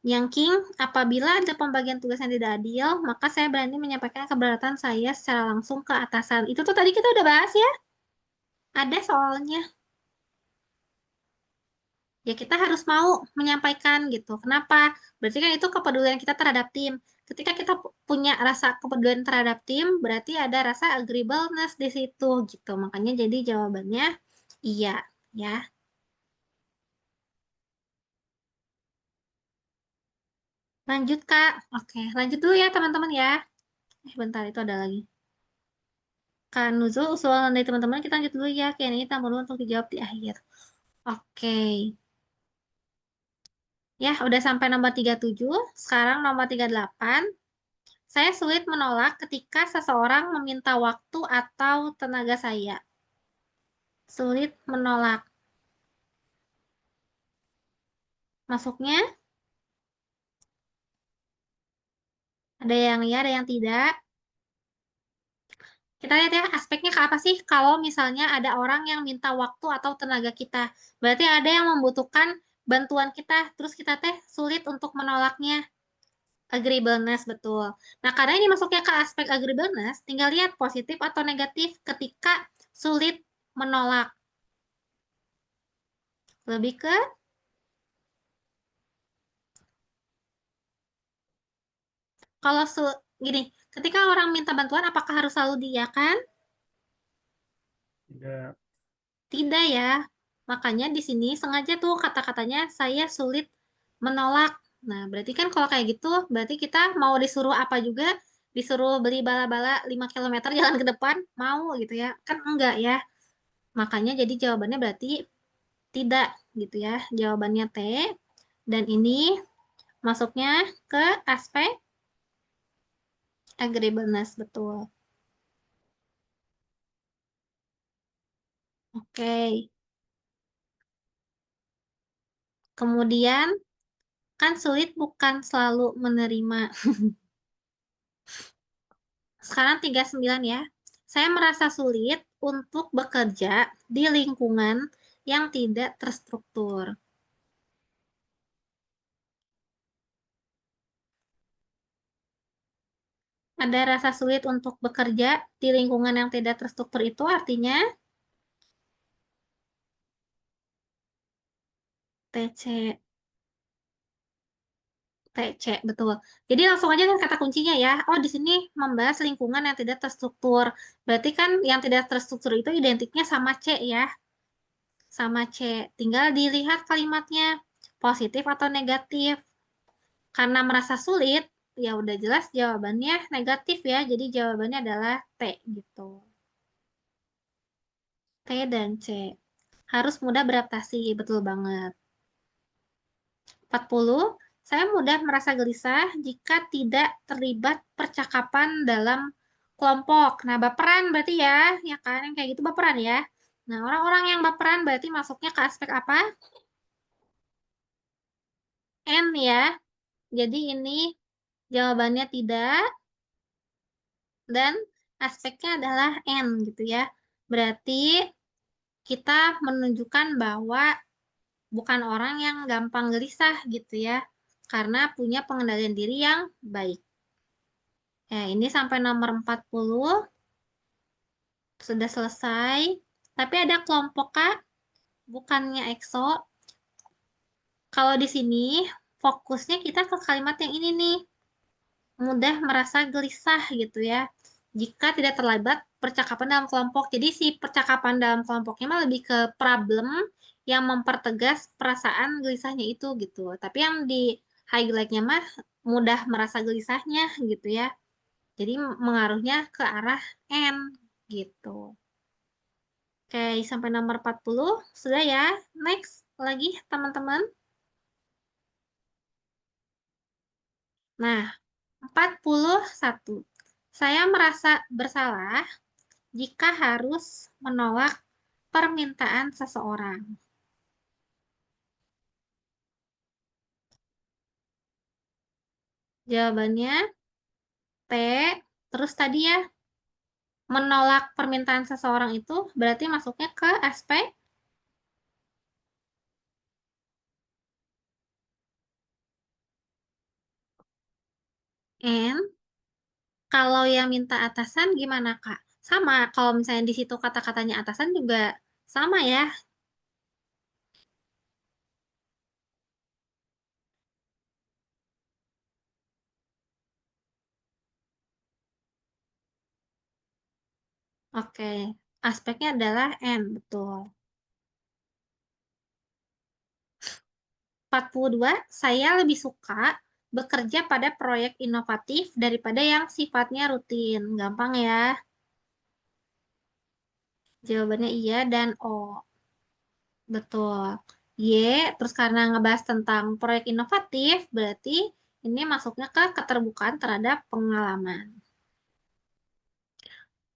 Yang King, apabila ada pembagian tugas yang tidak adil, maka saya berani menyampaikan keberatan saya secara langsung ke atasan. Itu tuh tadi kita udah bahas ya. Ada soalnya. Ya kita harus mau menyampaikan gitu. Kenapa? Berarti kan itu kepedulian kita terhadap tim. Ketika kita punya rasa kepedulian terhadap tim, berarti ada rasa agreeableness di situ gitu. Makanya jadi jawabannya iya ya. Lanjut Kak. Oke, lanjut dulu ya teman-teman ya. Bentar itu ada lagi. Kak Nuzul, usulan dari teman-teman kita lanjut dulu ya. Kayaknya ini tambah dulu untuk dijawab di akhir. Oke. Ya, udah sampai nomor 37. Sekarang nomor 38. Saya sulit menolak ketika seseorang meminta waktu atau tenaga saya. Sulit menolak. Masuknya ada yang ya, ada yang tidak. Kita lihat ya aspeknya ke apa sih kalau misalnya ada orang yang minta waktu atau tenaga kita. Berarti ada yang membutuhkan bantuan kita, terus kita teh sulit untuk menolaknya. Agreeableness, betul. Nah, karena ini masuknya ke aspek agreeableness, tinggal lihat positif atau negatif ketika sulit menolak. Lebih ke kalau gini, ketika orang minta bantuan, apakah harus selalu diiyakan? Tidak. Tidak ya. Makanya di sini sengaja tuh kata-katanya saya sulit menolak. Nah, berarti kan kalau kayak gitu, berarti kita mau disuruh apa juga, disuruh beli bala-bala 5 km jalan ke depan, mau gitu ya. Kan enggak ya. Makanya jadi jawabannya berarti tidak gitu ya. Jawabannya T. Dan ini masuknya ke aspek agreeableness, betul. Oke. Kemudian, kan sulit bukan selalu menerima. Sekarang 39 ya. Saya merasa sulit untuk bekerja di lingkungan yang tidak terstruktur. Ada rasa sulit untuk bekerja di lingkungan yang tidak terstruktur itu artinya TC. TC, betul. Jadi langsung aja kan kata kuncinya ya. Oh, di sini membahas lingkungan yang tidak terstruktur. Berarti kan yang tidak terstruktur itu identiknya sama C ya. Sama C. Tinggal dilihat kalimatnya positif atau negatif. Karena merasa sulit, ya udah jelas jawabannya negatif ya. Jadi jawabannya adalah T gitu. T dan C. Harus mudah beradaptasi, betul banget. 40. Saya mudah merasa gelisah jika tidak terlibat percakapan dalam kelompok. Nah, baperan berarti ya kan? Yang kayak gitu baperan ya. Nah, orang-orang yang baperan berarti masuknya ke aspek apa? N ya. Jadi ini jawabannya tidak. Dan aspeknya adalah N gitu ya. Berarti kita menunjukkan bahwa bukan orang yang gampang gelisah gitu ya. Karena punya pengendalian diri yang baik. Ya, ini sampai nomor 40. Sudah selesai. Tapi ada kelompok Kak, bukannya EXO. Kalau di sini, fokusnya kita ke kalimat yang ini nih. Mudah merasa gelisah gitu ya. Jika tidak terlibat percakapan dalam kelompok. Jadi si percakapan dalam kelompoknya mah lebih ke problem yang mempertegas perasaan gelisahnya itu gitu. Tapi yang di highlight-nya mah mudah merasa gelisahnya gitu ya. Jadi mengaruhnya ke arah N gitu. Oke, sampai nomor 40 sudah ya. Next lagi teman-teman. Nah, 41. Saya merasa bersalah jika harus menolak permintaan seseorang. Jawabannya T. Terus tadi ya, menolak permintaan seseorang itu berarti masuknya ke aspek N. Kalau yang minta atasan gimana, Kak? Sama, kalau misalnya di situ kata-katanya atasan juga sama ya. Oke, aspeknya adalah N, betul. 42, saya lebih suka bekerja pada proyek inovatif daripada yang sifatnya rutin. Gampang ya. Jawabannya iya dan O. Betul. Y, terus karena ngebahas tentang proyek inovatif, berarti ini masuknya ke keterbukaan terhadap pengalaman.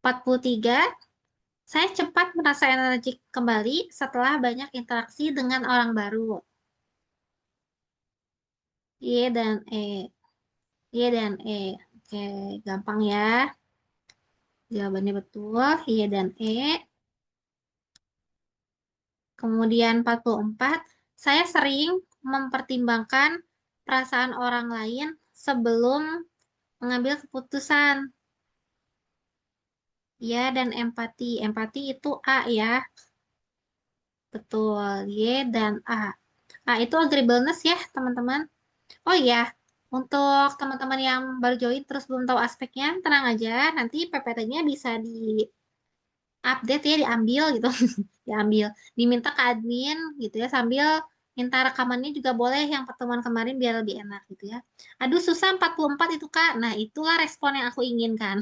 43, saya cepat merasa energik kembali setelah banyak interaksi dengan orang baru. Y dan E. Y dan E. Oke, gampang ya. Jawabannya betul, Y dan E. Kemudian 44, saya sering mempertimbangkan perasaan orang lain sebelum mengambil keputusan. Ya, dan empati. Empati itu A ya. Betul, Y dan A. A itu agreeableness ya, teman-teman. Oh iya, untuk teman-teman yang baru join terus belum tahu aspeknya, tenang aja. Nanti PPT-nya bisa di-update ya, diambil gitu. Diambil. Diminta ke admin gitu ya, sambil minta rekamannya juga boleh yang pertemuan kemarin biar lebih enak gitu ya. Aduh, susah 44 itu, Kak. Nah, itulah respon yang aku inginkan.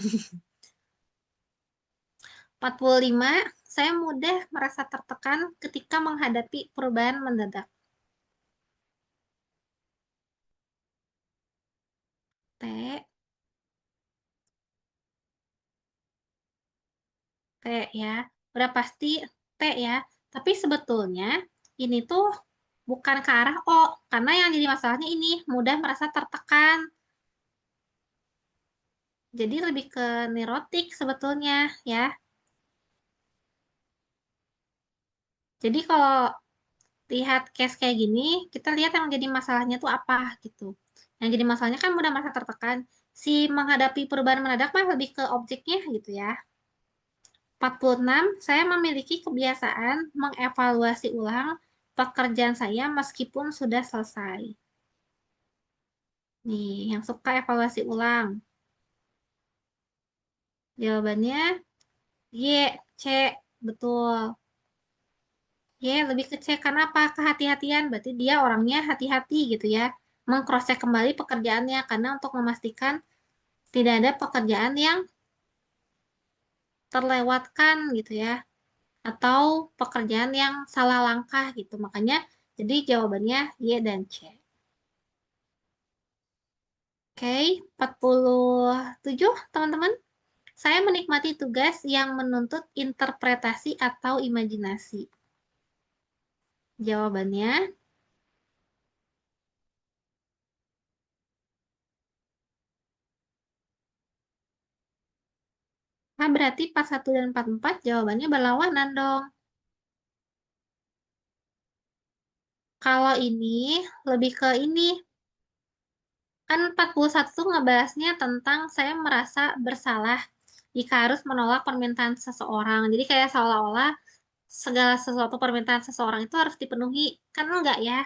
45, saya mudah merasa tertekan ketika menghadapi perubahan mendadak. T, T ya. Udah pasti T ya. Tapi sebetulnya ini tuh bukan ke arah O, karena yang jadi masalahnya ini mudah merasa tertekan. Jadi lebih ke neurotik sebetulnya ya. Jadi kalau lihat case kayak gini, kita lihat yang jadi masalahnya tuh apa gitu. Yang jadi masalahnya kan mudah merasa tertekan. Si menghadapi perubahan mendadak mah lebih ke objeknya gitu ya. 46, saya memiliki kebiasaan mengevaluasi ulang pekerjaan saya meskipun sudah selesai. Nih, yang suka evaluasi ulang. Jawabannya Y, C, betul. Y, lebih ke C, karena apa? Kehati-hatian, berarti dia orangnya hati-hati gitu ya. Mengcross-check kembali pekerjaannya, karena untuk memastikan tidak ada pekerjaan yang terlewatkan gitu ya. Atau pekerjaan yang salah langkah gitu. Makanya jadi jawabannya Y dan C. Oke, 47 teman-teman. Saya menikmati tugas yang menuntut interpretasi atau imajinasi. Jawabannya, nah berarti 41 dan 44 jawabannya berlawanan dong. Kalau ini lebih ke ini. Kan 41 tuh ngebahasnya tentang saya merasa bersalah jika harus menolak permintaan seseorang. Jadi kayak seolah-olah segala sesuatu permintaan seseorang itu harus dipenuhi. Kan enggak ya?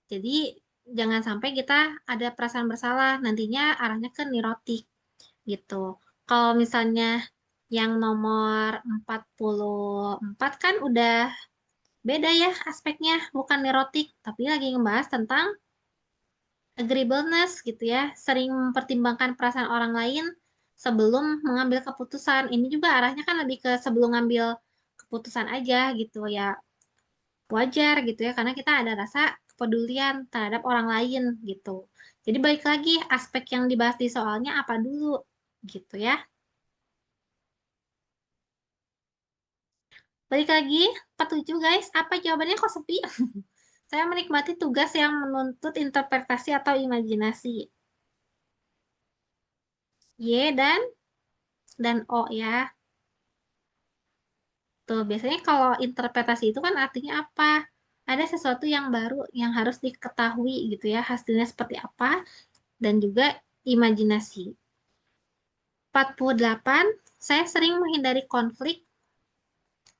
Jadi jangan sampai kita ada perasaan bersalah, nantinya arahnya ke neurotik gitu. Kalau misalnya yang nomor 44 kan udah beda ya aspeknya, bukan neurotik, tapi lagi ngebahas tentang agreeableness gitu ya, sering mempertimbangkan perasaan orang lain sebelum mengambil keputusan. Ini juga arahnya kan lebih ke sebelum ngambil keputusan aja gitu ya. Wajar gitu ya, karena kita ada rasa kepedulian terhadap orang lain gitu. Jadi balik lagi, aspek yang dibahas di soalnya apa dulu gitu ya. Balik lagi, 47 guys, apa jawabannya kok sepi? Saya menikmati tugas yang menuntut interpretasi atau imajinasi. Y dan O ya. Tuh, biasanya kalau interpretasi itu kan artinya apa? Ada sesuatu yang baru yang harus diketahui gitu ya, hasilnya seperti apa, dan juga imajinasi. 48, saya sering menghindari konflik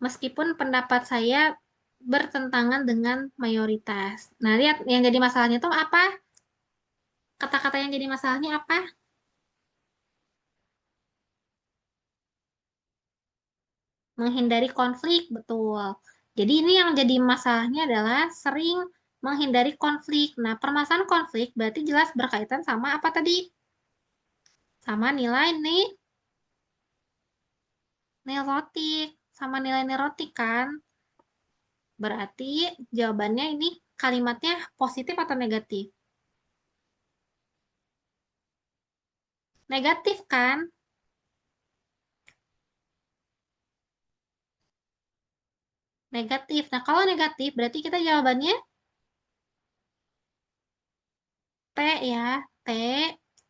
meskipun pendapat saya bertentangan dengan mayoritas. Nah, lihat yang jadi masalahnya itu apa? Kata-kata yang jadi masalahnya apa? Menghindari konflik, betul. Jadi ini yang jadi masalahnya adalah sering menghindari konflik. Nah, permasalahan konflik berarti jelas berkaitan sama apa tadi? Sama nilai nih, neurotik. Sama nilai neurotik kan? Berarti jawabannya ini kalimatnya positif atau negatif? Negatif kan? Negatif. Nah, kalau negatif berarti kita jawabannya T ya. T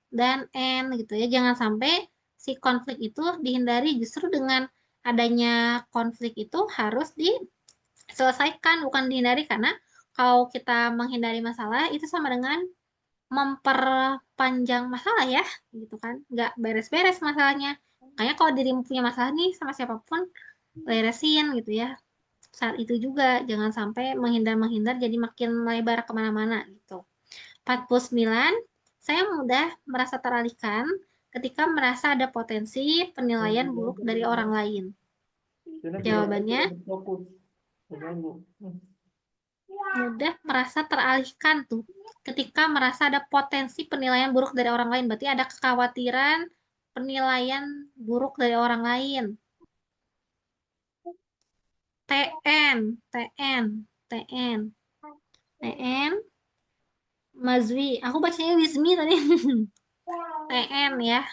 dan N gitu ya. Jangan sampai si konflik itu dihindari, justru dengan adanya konflik itu harus diselesaikan, bukan dihindari, karena kalau kita menghindari masalah itu sama dengan memperpanjang masalah ya, gitu kan. Nggak beres-beres masalahnya. Makanya kalau dirimu punya masalah nih sama siapapun, beresin gitu ya. Saat itu juga jangan sampai menghindar-menghindar jadi makin melebar kemana-mana gitu. 49, saya mudah merasa teralihkan ketika merasa ada potensi penilaian buruk dari orang lain. Jawabannya, mudah merasa teralihkan tuh ketika merasa ada potensi penilaian buruk dari orang lain. Berarti ada kekhawatiran penilaian buruk dari orang lain. TN, TN, TN, TN, Mazwi. Aku bacanya Wizmi tadi. TN ya.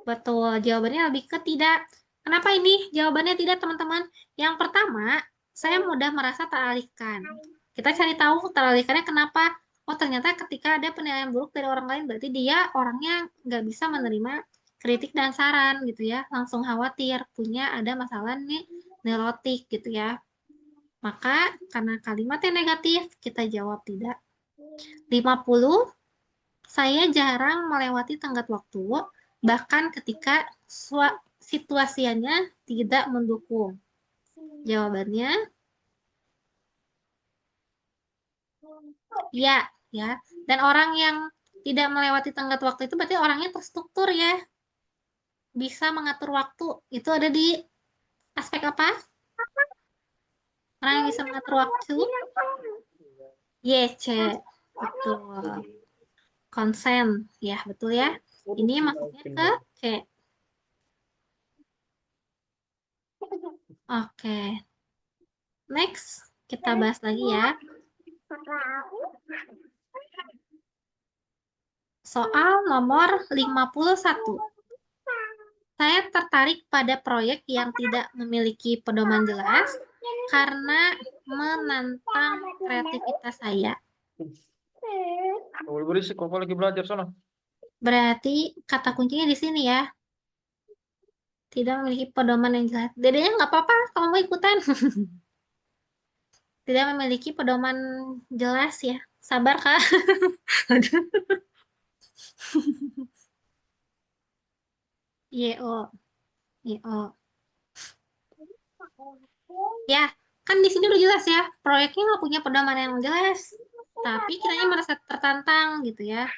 Betul, jawabannya lebih ke tidak. Kenapa ini jawabannya tidak, teman-teman? Yang pertama, saya mudah merasa teralihkan. Kita cari tahu teralihkannya kenapa. Oh, ternyata ketika ada penilaian buruk dari orang lain, berarti dia orangnya nggak bisa menerima kritik dan saran gitu ya. Langsung khawatir, punya ada masalah nih, neurotik gitu ya. Maka karena kalimatnya negatif, kita jawab tidak. 50, saya jarang melewati tenggat waktu, bahkan ketika situasinya tidak mendukung. Jawabannya ya, ya. Dan orang yang tidak melewati tenggat waktu itu berarti orangnya terstruktur ya. Bisa mengatur waktu. Itu ada di aspek apa? Orang yang bisa mengatur waktu. YC. Betul. Konsen. Ya, betul ya. Ini masuknya ke C. Oke. Next, kita bahas lagi ya. Soal nomor 51. Saya tertarik pada proyek yang tidak memiliki pedoman jelas karena menantang kreativitas saya. Berisik, kok lagi belajar sana. Berarti kata kuncinya di sini ya. Tidak memiliki pedoman yang jelas. Dedenya nggak apa-apa kalau mau ikutan. Tidak memiliki pedoman jelas ya. Sabar, Kak. YO. YO. Ya, kan di sini udah jelas ya. Proyeknya nggak punya pedoman yang jelas. Tapi kiranya merasa tertantang gitu ya.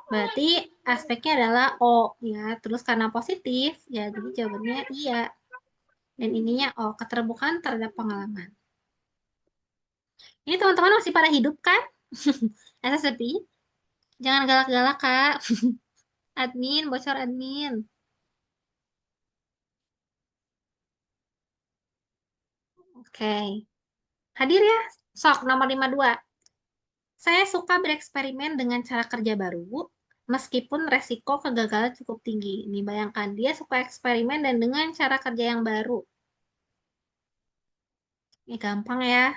Berarti aspeknya adalah O ya. Terus karena positif ya jadi jawabannya iya. Dan ininya O, keterbukaan terhadap pengalaman. Ini teman-teman masih pada hidup kan? Asa sepi? Jangan galak-galak, Kak. Admin, bocor admin. Oke. Hadir ya. Sok, nomor 52. Saya suka bereksperimen dengan cara kerja baru, meskipun resiko kegagalan cukup tinggi. Ini bayangkan, dia suka eksperimen dan dengan cara kerja yang baru. Ini gampang ya.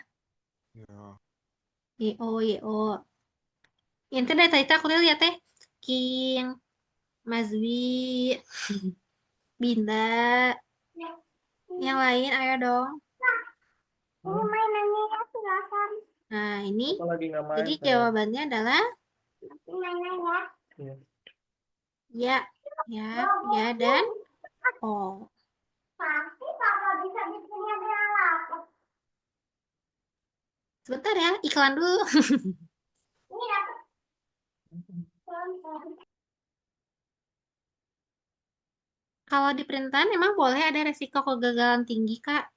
YO, YO. Inti dari tadi aku lihat teh. King, Mazwi, Binda. Yang lain, ayo dong. Nah, ini. Aku lagi nggak main, Jadi sayang. jawabannya adalah Iya. ya, ya, ya, dan oh. Sebentar ya, iklan dulu. Kalau di perintahan emang boleh ada resiko kegagalan tinggi, Kak.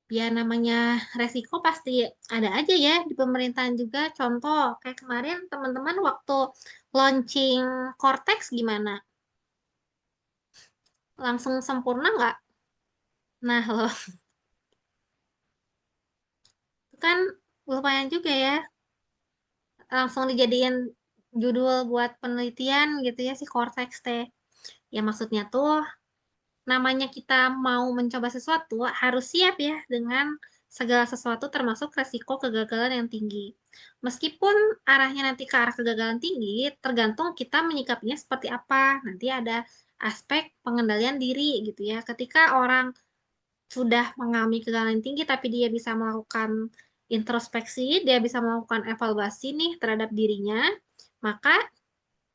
Ya namanya resiko pasti ada aja ya di pemerintahan juga. Contoh, kayak kemarin teman-teman waktu launching Cortex gimana? Langsung sempurna nggak? Nah, loh, itu kan lumayan juga ya. Langsung dijadiin judul buat penelitian gitu ya si Cortex teh. Ya maksudnya tuh namanya kita mau mencoba sesuatu harus siap ya dengan segala sesuatu termasuk resiko kegagalan yang tinggi. Meskipun arahnya nanti ke arah kegagalan tinggi, tergantung kita menyikapinya seperti apa. Nanti ada aspek pengendalian diri gitu ya. Ketika orang sudah mengalami kegagalan tinggi tapi dia bisa melakukan introspeksi, dia bisa melakukan evaluasi nih terhadap dirinya, maka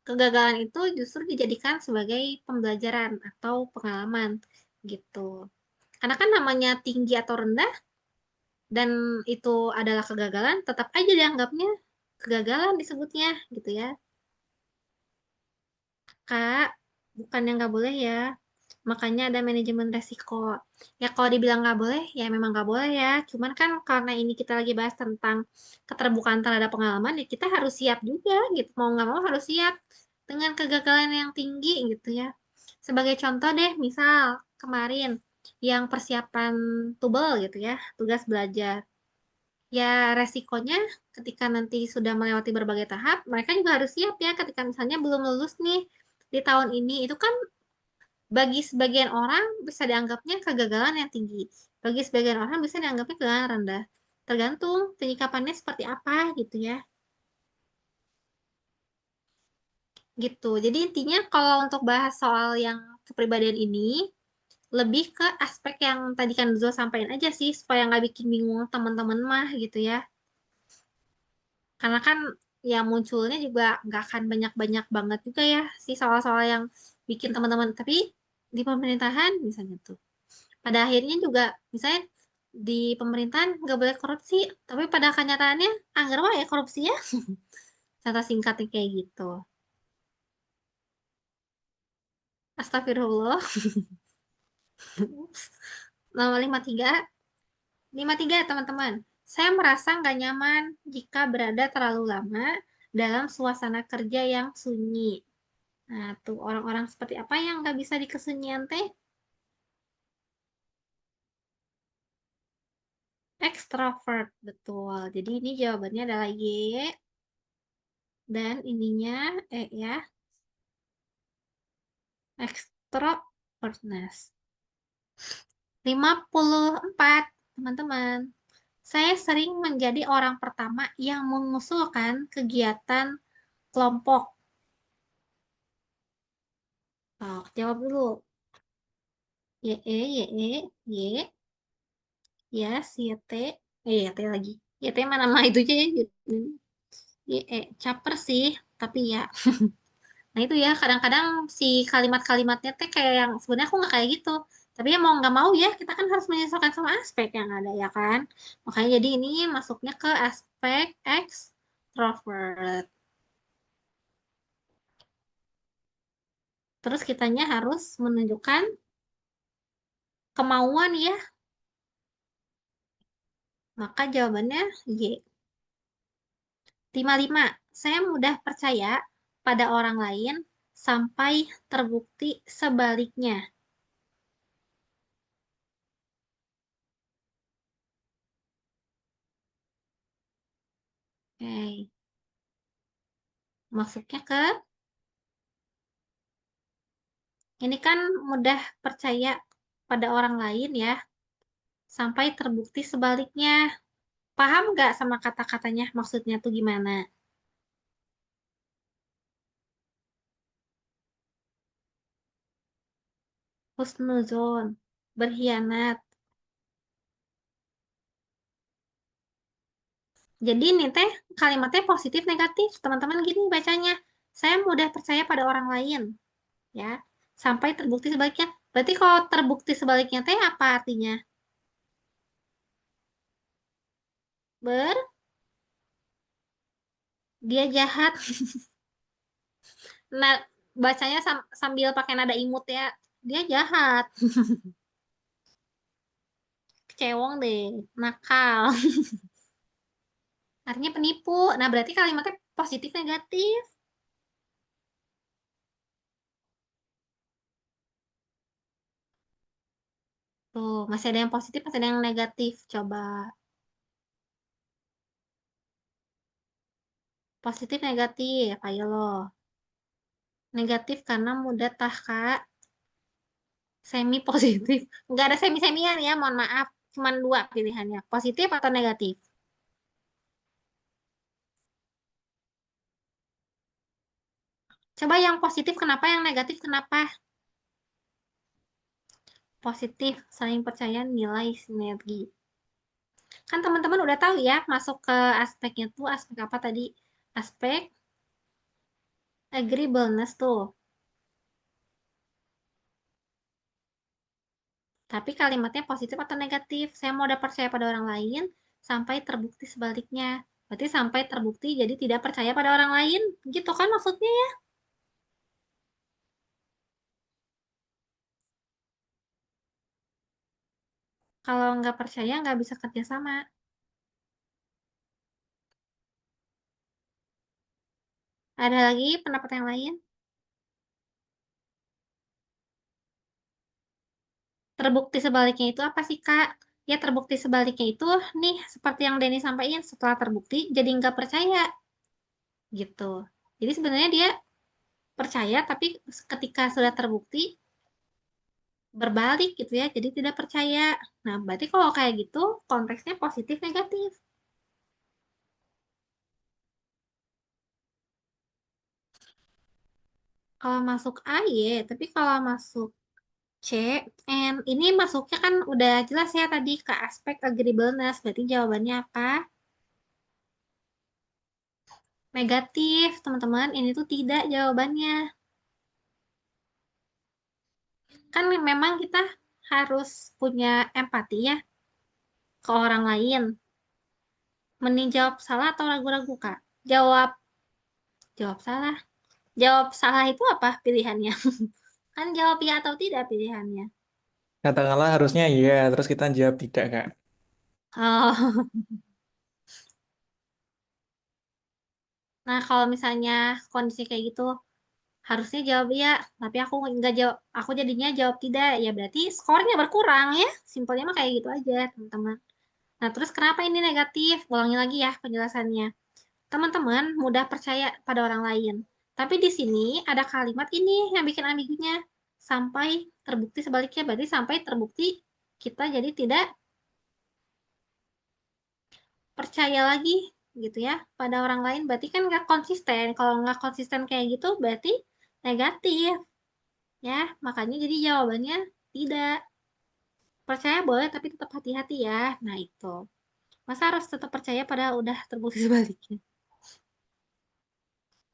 kegagalan itu justru dijadikan sebagai pembelajaran atau pengalaman gitu. Karena kan namanya tinggi atau rendah dan itu adalah kegagalan, tetap aja dianggapnya kegagalan disebutnya gitu ya. Kak, bukan yang nggak boleh ya. Makanya ada manajemen resiko. Ya kalau dibilang nggak boleh, ya memang nggak boleh ya. Cuman kan karena ini kita lagi bahas tentang keterbukaan terhadap pengalaman, ya kita harus siap juga gitu. Mau nggak mau harus siap dengan kegagalan yang tinggi gitu ya. Sebagai contoh deh, misal kemarin yang persiapan tubel gitu ya, tugas belajar. Ya resikonya ketika nanti sudah melewati berbagai tahap, mereka juga harus siap ya ketika misalnya belum lulus nih di tahun ini. Itu kan bagi sebagian orang bisa dianggapnya kegagalan yang tinggi. Bagi sebagian orang bisa dianggapnya kegagalan rendah. Tergantung penyikapannya seperti apa gitu ya. Gitu. Jadi intinya kalau untuk bahas soal yang kepribadian ini, lebih ke aspek yang tadi kan Zul sampaikan aja sih, supaya nggak bikin bingung teman-teman mah gitu ya. Karena kan ya munculnya juga nggak akan banyak-banyak banget juga ya sih soal-soal yang bikin teman-teman. Tapi di pemerintahan misalnya tuh. Pada akhirnya juga misalnya di pemerintahan nggak boleh korupsi, tapi pada kenyataannya anggar ya korupsi ya. Kata singkatnya kayak gitu. Astagfirullah. Nomor 53. 53 teman-teman. Saya merasa nggak nyaman jika berada terlalu lama dalam suasana kerja yang sunyi. Nah, tuh orang-orang seperti apa yang nggak bisa di kesunyian teh? Extrovert, betul. Jadi ini jawabannya adalah Y. Dan ininya ya. Extrovertness. 54, teman-teman. Saya sering menjadi orang pertama yang mengusulkan kegiatan kelompok. Oh, jawab dulu. Y, ya, si T. Ya, T lagi. Ya, T mana nama itu aja ya. Caper sih. Tapi ya. Nah itu ya, kadang-kadang si kalimat-kalimatnya teh kayak yang sebenarnya aku nggak kayak gitu. Tapi ya mau nggak mau ya, kita kan harus menyesuaikan sama aspek yang ada ya kan. Makanya jadi ini masuknya ke aspek extrovert. Terus kitanya harus menunjukkan kemauan ya. Maka jawabannya Y. 55. Saya mudah percaya pada orang lain sampai terbukti sebaliknya. Oke. Maksudnya ke ini kan mudah percaya pada orang lain ya, sampai terbukti sebaliknya. Paham nggak sama kata-katanya maksudnya tuh gimana? Husnuzon, berkhianat. Jadi ini teh kalimatnya positif negatif. Teman-teman gini bacanya. Saya mudah percaya pada orang lain. Ya, sampai terbukti sebaliknya. Berarti kalau terbukti sebaliknya teh apa artinya? Dia jahat. Nah, bacanya sambil pakai nada imut ya. Dia jahat. Kecewong deh, nakal. Artinya penipu. Nah, berarti kalimatnya positif negatif. Tuh, masih ada yang positif, masih ada yang negatif. Coba. Positif, negatif. Ayo loh. Negatif karena mudah tah, Kak. Semi positif. Nggak ada semi-semian ya, mohon maaf. Cuman dua pilihannya. Positif atau negatif. Coba yang positif kenapa, yang negatif kenapa? Positif, saling percaya, nilai sinergi. Kan teman-teman udah tahu ya, masuk ke aspeknya tuh, aspek apa tadi? Aspek agreeableness tuh. Tapi kalimatnya positif atau negatif? Saya mau dapat percaya pada orang lain sampai terbukti sebaliknya. Berarti sampai terbukti jadi tidak percaya pada orang lain. Gitu kan maksudnya ya? Kalau nggak percaya nggak bisa kerja sama. Ada lagi pendapat yang lain? Terbukti sebaliknya itu apa sih, Kak? Ya, terbukti sebaliknya itu nih, seperti yang Denny sampaikan, setelah terbukti jadi nggak percaya. Gitu. Jadi sebenarnya dia percaya, tapi ketika sudah terbukti, berbalik gitu ya, jadi tidak percaya. Nah, berarti kalau kayak gitu, konteksnya positif negatif. Kalau masuk A, ya, tapi kalau masuk C, ini masuknya kan udah jelas ya tadi ke aspek agreeableness, berarti jawabannya apa? Negatif, teman-teman. Ini tuh tidak jawabannya. Kan memang kita harus punya empati ya ke orang lain. Mending jawab salah atau ragu-ragu, Kak? Jawab, jawab salah. Jawab salah itu apa pilihannya? Kan jawab ya atau tidak pilihannya. Katakanlah harusnya iya, terus kita jawab tidak, Kak. Oh. Nah, kalau misalnya kondisi kayak gitu, harusnya jawab iya, tapi aku nggak jawab, aku jadinya jawab tidak, ya berarti skornya berkurang ya. Simpelnya mah kayak gitu aja, teman-teman. Nah, terus kenapa ini negatif? Ulangi lagi ya penjelasannya. Teman-teman mudah percaya pada orang lain. Tapi di sini ada kalimat ini yang bikin ambigunya. Sampai terbukti sebaliknya, berarti sampai terbukti kita jadi tidak percaya lagi gitu ya pada orang lain. Berarti kan nggak konsisten. Kalau nggak konsisten kayak gitu berarti negatif ya. Makanya jadi jawabannya tidak. Percaya boleh tapi tetap hati-hati ya. Nah itu. Masa harus tetap percaya pada udah terbukti sebaliknya?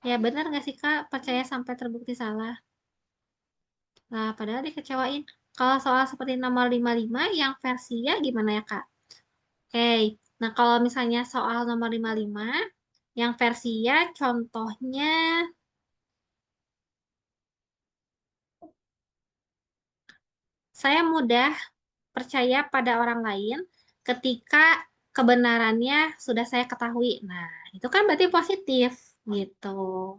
Ya benar nggak sih Kak, percaya sampai terbukti salah? Nah, padahal dikecewain. Kalau soal seperti nomor 55 yang versi ya gimana ya Kak? Oke, nah kalau misalnya soal nomor 55 yang versi ya contohnya saya mudah percaya pada orang lain ketika kebenarannya sudah saya ketahui. Nah, itu kan berarti positif gitu.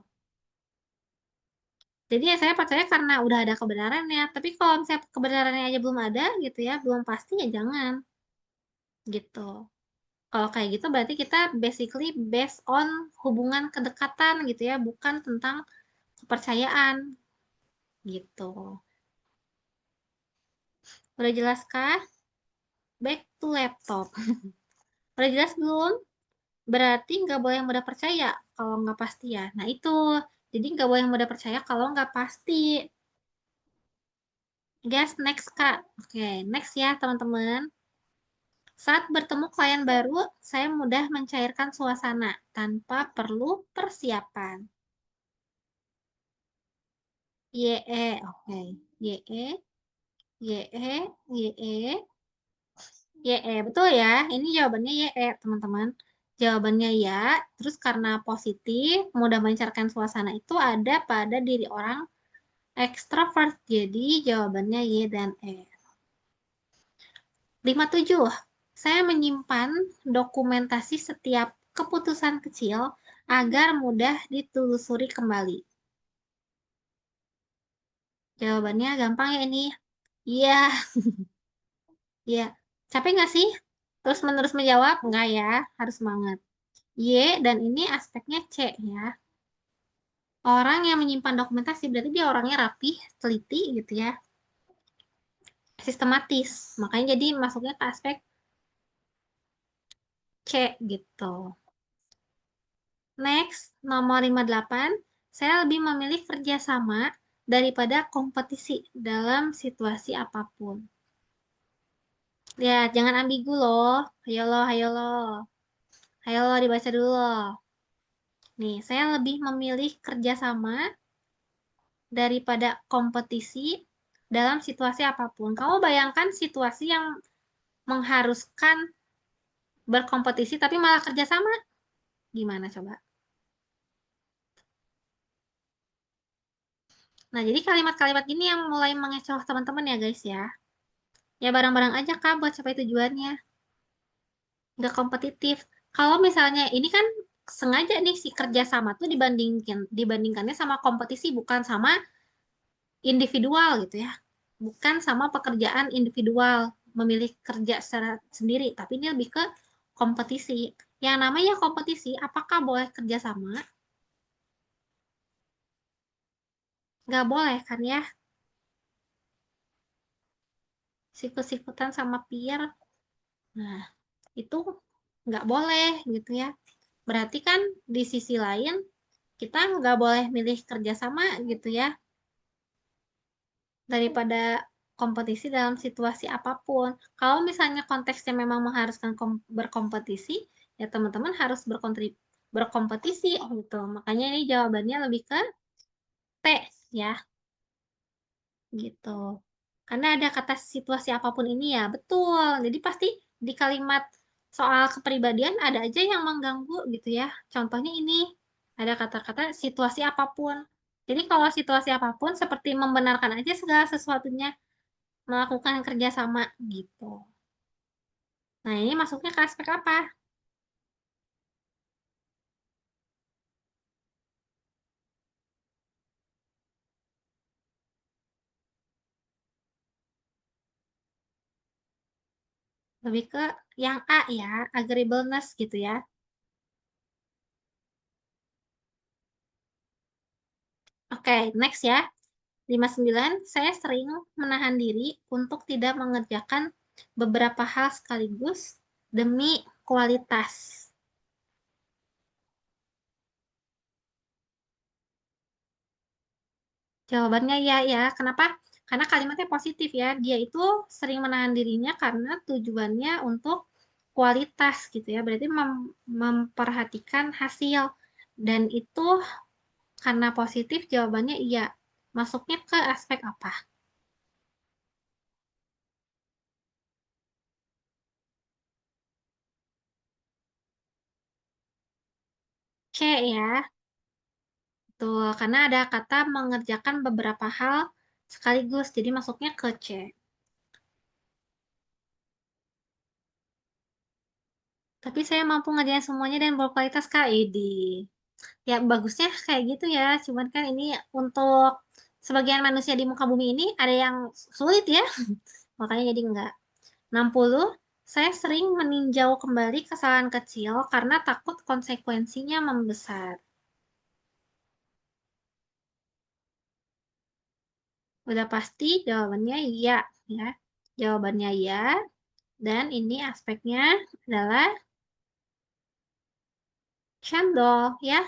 Jadi ya saya percaya karena udah ada kebenarannya. Tapi kalau misalnya kebenarannya aja belum ada gitu ya, belum pasti ya jangan gitu. Kalau kayak gitu berarti kita basically based on hubungan kedekatan gitu ya, bukan tentang kepercayaan gitu. Udah jelas kah? Back to laptop. Udah jelas belum? Berarti nggak boleh mudah percaya kalau nggak pasti ya. Nah itu, jadi nggak boleh mudah percaya kalau nggak pasti. Guys, next Kak. Oke, next ya teman-teman. Saat bertemu klien baru, saya mudah mencairkan suasana tanpa perlu persiapan. YE, oke. YE, YE, YE, YE. Betul ya? Ini jawabannya YE, teman-teman. Jawabannya ya, terus karena positif, mudah mencairkan suasana itu ada pada diri orang ekstrovert. Jadi jawabannya Y dan E. 57. Saya menyimpan dokumentasi setiap keputusan kecil agar mudah ditelusuri kembali. Jawabannya gampang ya ini. Iya, iya. Capek nggak sih? Terus-menerus menjawab? Nggak ya, harus semangat. Y dan ini aspeknya C ya. Orang yang menyimpan dokumentasi berarti dia orangnya rapih, teliti gitu ya. Sistematis. Makanya jadi masuknya ke aspek C gitu. Next, nomor 58. Saya lebih memilih kerjasama daripada kompetisi dalam situasi apapun. Lihat, jangan ambigu loh. Ayo loh, ayo loh. Ayo loh, dibaca dulu loh. Nih, saya lebih memilih kerjasama daripada kompetisi dalam situasi apapun. Kamu bayangkan situasi yang mengharuskan berkompetisi tapi malah kerjasama. Gimana coba? Nah, jadi kalimat-kalimat ini yang mulai mengecoh teman-teman ya guys ya. Ya bareng-bareng aja Kak buat capai tujuannya. Nggak kompetitif. Kalau misalnya ini kan sengaja nih si kerjasama tuh dibandingkannya sama kompetisi bukan sama individual gitu ya. Bukan sama pekerjaan individual memilih kerja secara sendiri, tapi ini lebih ke kompetisi. Yang namanya kompetisi, apakah boleh kerjasama? Nggak boleh kan ya? Sikut-sikutan sama peer. Nah, itu nggak boleh gitu ya. Berarti kan di sisi lain kita nggak boleh milih kerjasama gitu ya daripada kompetisi dalam situasi apapun. Kalau misalnya konteksnya memang mengharuskan berkompetisi, ya teman-teman harus berkompetisi gitu. Makanya ini jawabannya lebih ke T ya, gitu. Karena ada kata situasi apapun ini ya, betul. Jadi pasti di kalimat soal kepribadian ada aja yang mengganggu gitu ya. Contohnya ini, ada kata-kata situasi apapun. Jadi kalau situasi apapun seperti membenarkan aja segala sesuatunya, melakukan kerjasama gitu. Nah, ini masuknya ke aspek apa? Lebih ke yang A ya, agreeableness gitu ya. Oke, next ya. 59, saya sering menahan diri untuk tidak mengerjakan beberapa hal sekaligus demi kualitas. Jawabannya ya, ya. Kenapa? Karena kalimatnya positif ya. Dia itu sering menahan dirinya karena tujuannya untuk kualitas gitu ya. Berarti memperhatikan hasil. Dan itu karena positif jawabannya iya. Masuknya ke aspek apa? C ya. Betul, karena ada kata mengerjakan beberapa hal sekaligus. Jadi masuknya ke C. Tapi saya mampu ngerjain semuanya dan berkualitas Kak. Ya bagusnya kayak gitu ya. Cuman kan ini untuk sebagian manusia di muka bumi ini ada yang sulit ya. Makanya jadi enggak. 60. Saya sering meninjau kembali kesalahan kecil karena takut konsekuensinya membesar. Udah pasti jawabannya iya ya. Jawabannya iya. Dan ini aspeknya adalah cendol ya.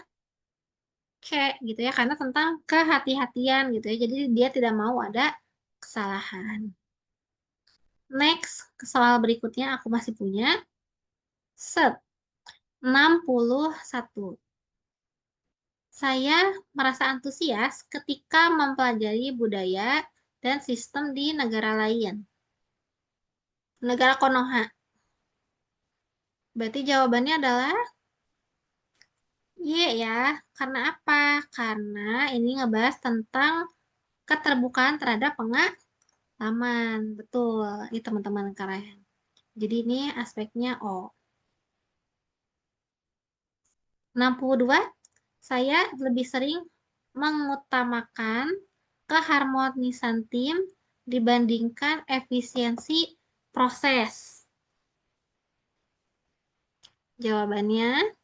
C gitu ya, karena tentang kehati-hatian gitu ya. Jadi dia tidak mau ada kesalahan. Next, ke soal berikutnya aku masih punya. Set. 61. Saya merasa antusias ketika mempelajari budaya dan sistem di negara lain. Negara Konoha. Berarti jawabannya adalah Y ya. Karena apa? Karena ini ngebahas tentang keterbukaan terhadap pengalaman. Betul. Ini teman-teman kalian. Jadi ini aspeknya O. 62. Saya lebih sering mengutamakan keharmonisan tim dibandingkan efisiensi proses. Jawabannya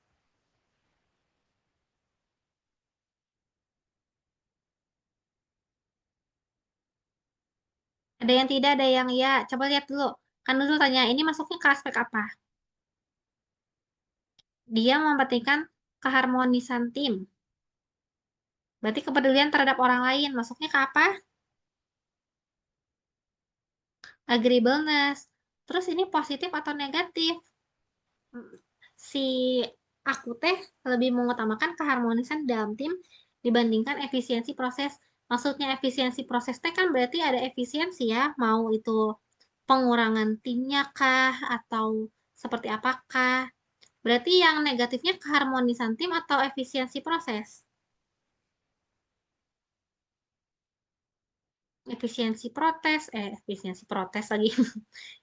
ada yang tidak, ada yang ya. Coba lihat dulu. Kan dulu tanya, ini masuknya ke aspek apa? Dia memperhatikan keharmonisan tim. Berarti kepedulian terhadap orang lain. Masuknya ke apa? Agreeableness. Terus ini positif atau negatif? Si aku teh lebih mengutamakan keharmonisan dalam tim dibandingkan efisiensi proses. Maksudnya efisiensi proses teh kan berarti ada efisiensi ya, mau itu pengurangan timnya kah atau seperti apakah. Berarti yang negatifnya keharmonisan tim atau efisiensi proses? Efisiensi protes lagi.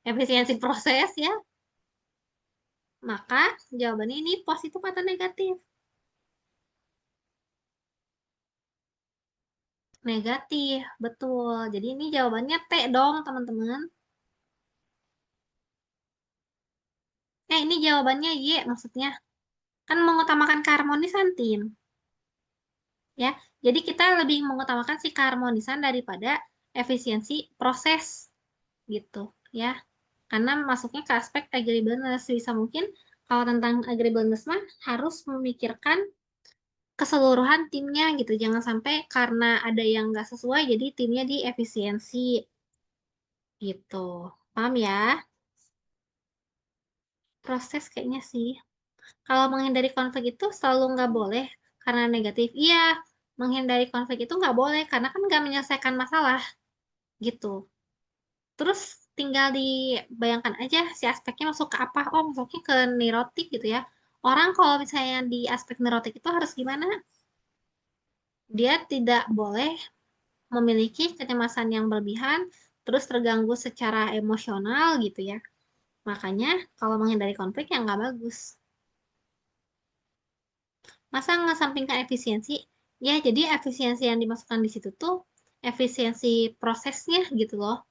Efisiensi proses ya. Maka jawabannya ini positif atau negatif? Negatif, betul. Jadi ini jawabannya T dong, teman-teman. Ini jawabannya Y maksudnya. Kan mengutamakan keharmonisan tim. Ya, jadi kita lebih mengutamakan si keharmonisan daripada efisiensi proses gitu ya. Karena masuknya ke aspek agreeableness. Bisa mungkin kalau tentang agreeableness mah harus memikirkan keseluruhan timnya gitu. Jangan sampai karena ada yang nggak sesuai jadi timnya di efisiensi gitu. Paham ya? Proses kayaknya sih. Kalau menghindari konflik itu selalu nggak boleh karena negatif. Iya, menghindari konflik itu nggak boleh karena kan nggak menyelesaikan masalah gitu. Terus tinggal dibayangkan aja si aspeknya masuk ke apa. Oh, masuknya ke neurotik gitu ya. Orang kalau misalnya di aspek neurotik itu harus gimana? Dia tidak boleh memiliki kecemasan yang berlebihan, terus terganggu secara emosional gitu ya. Makanya kalau menghindari konflik ya nggak bagus. Masa ngesampingkan efisiensi? Ya, jadi efisiensi yang dimasukkan di situ tuh efisiensi prosesnya gitu loh.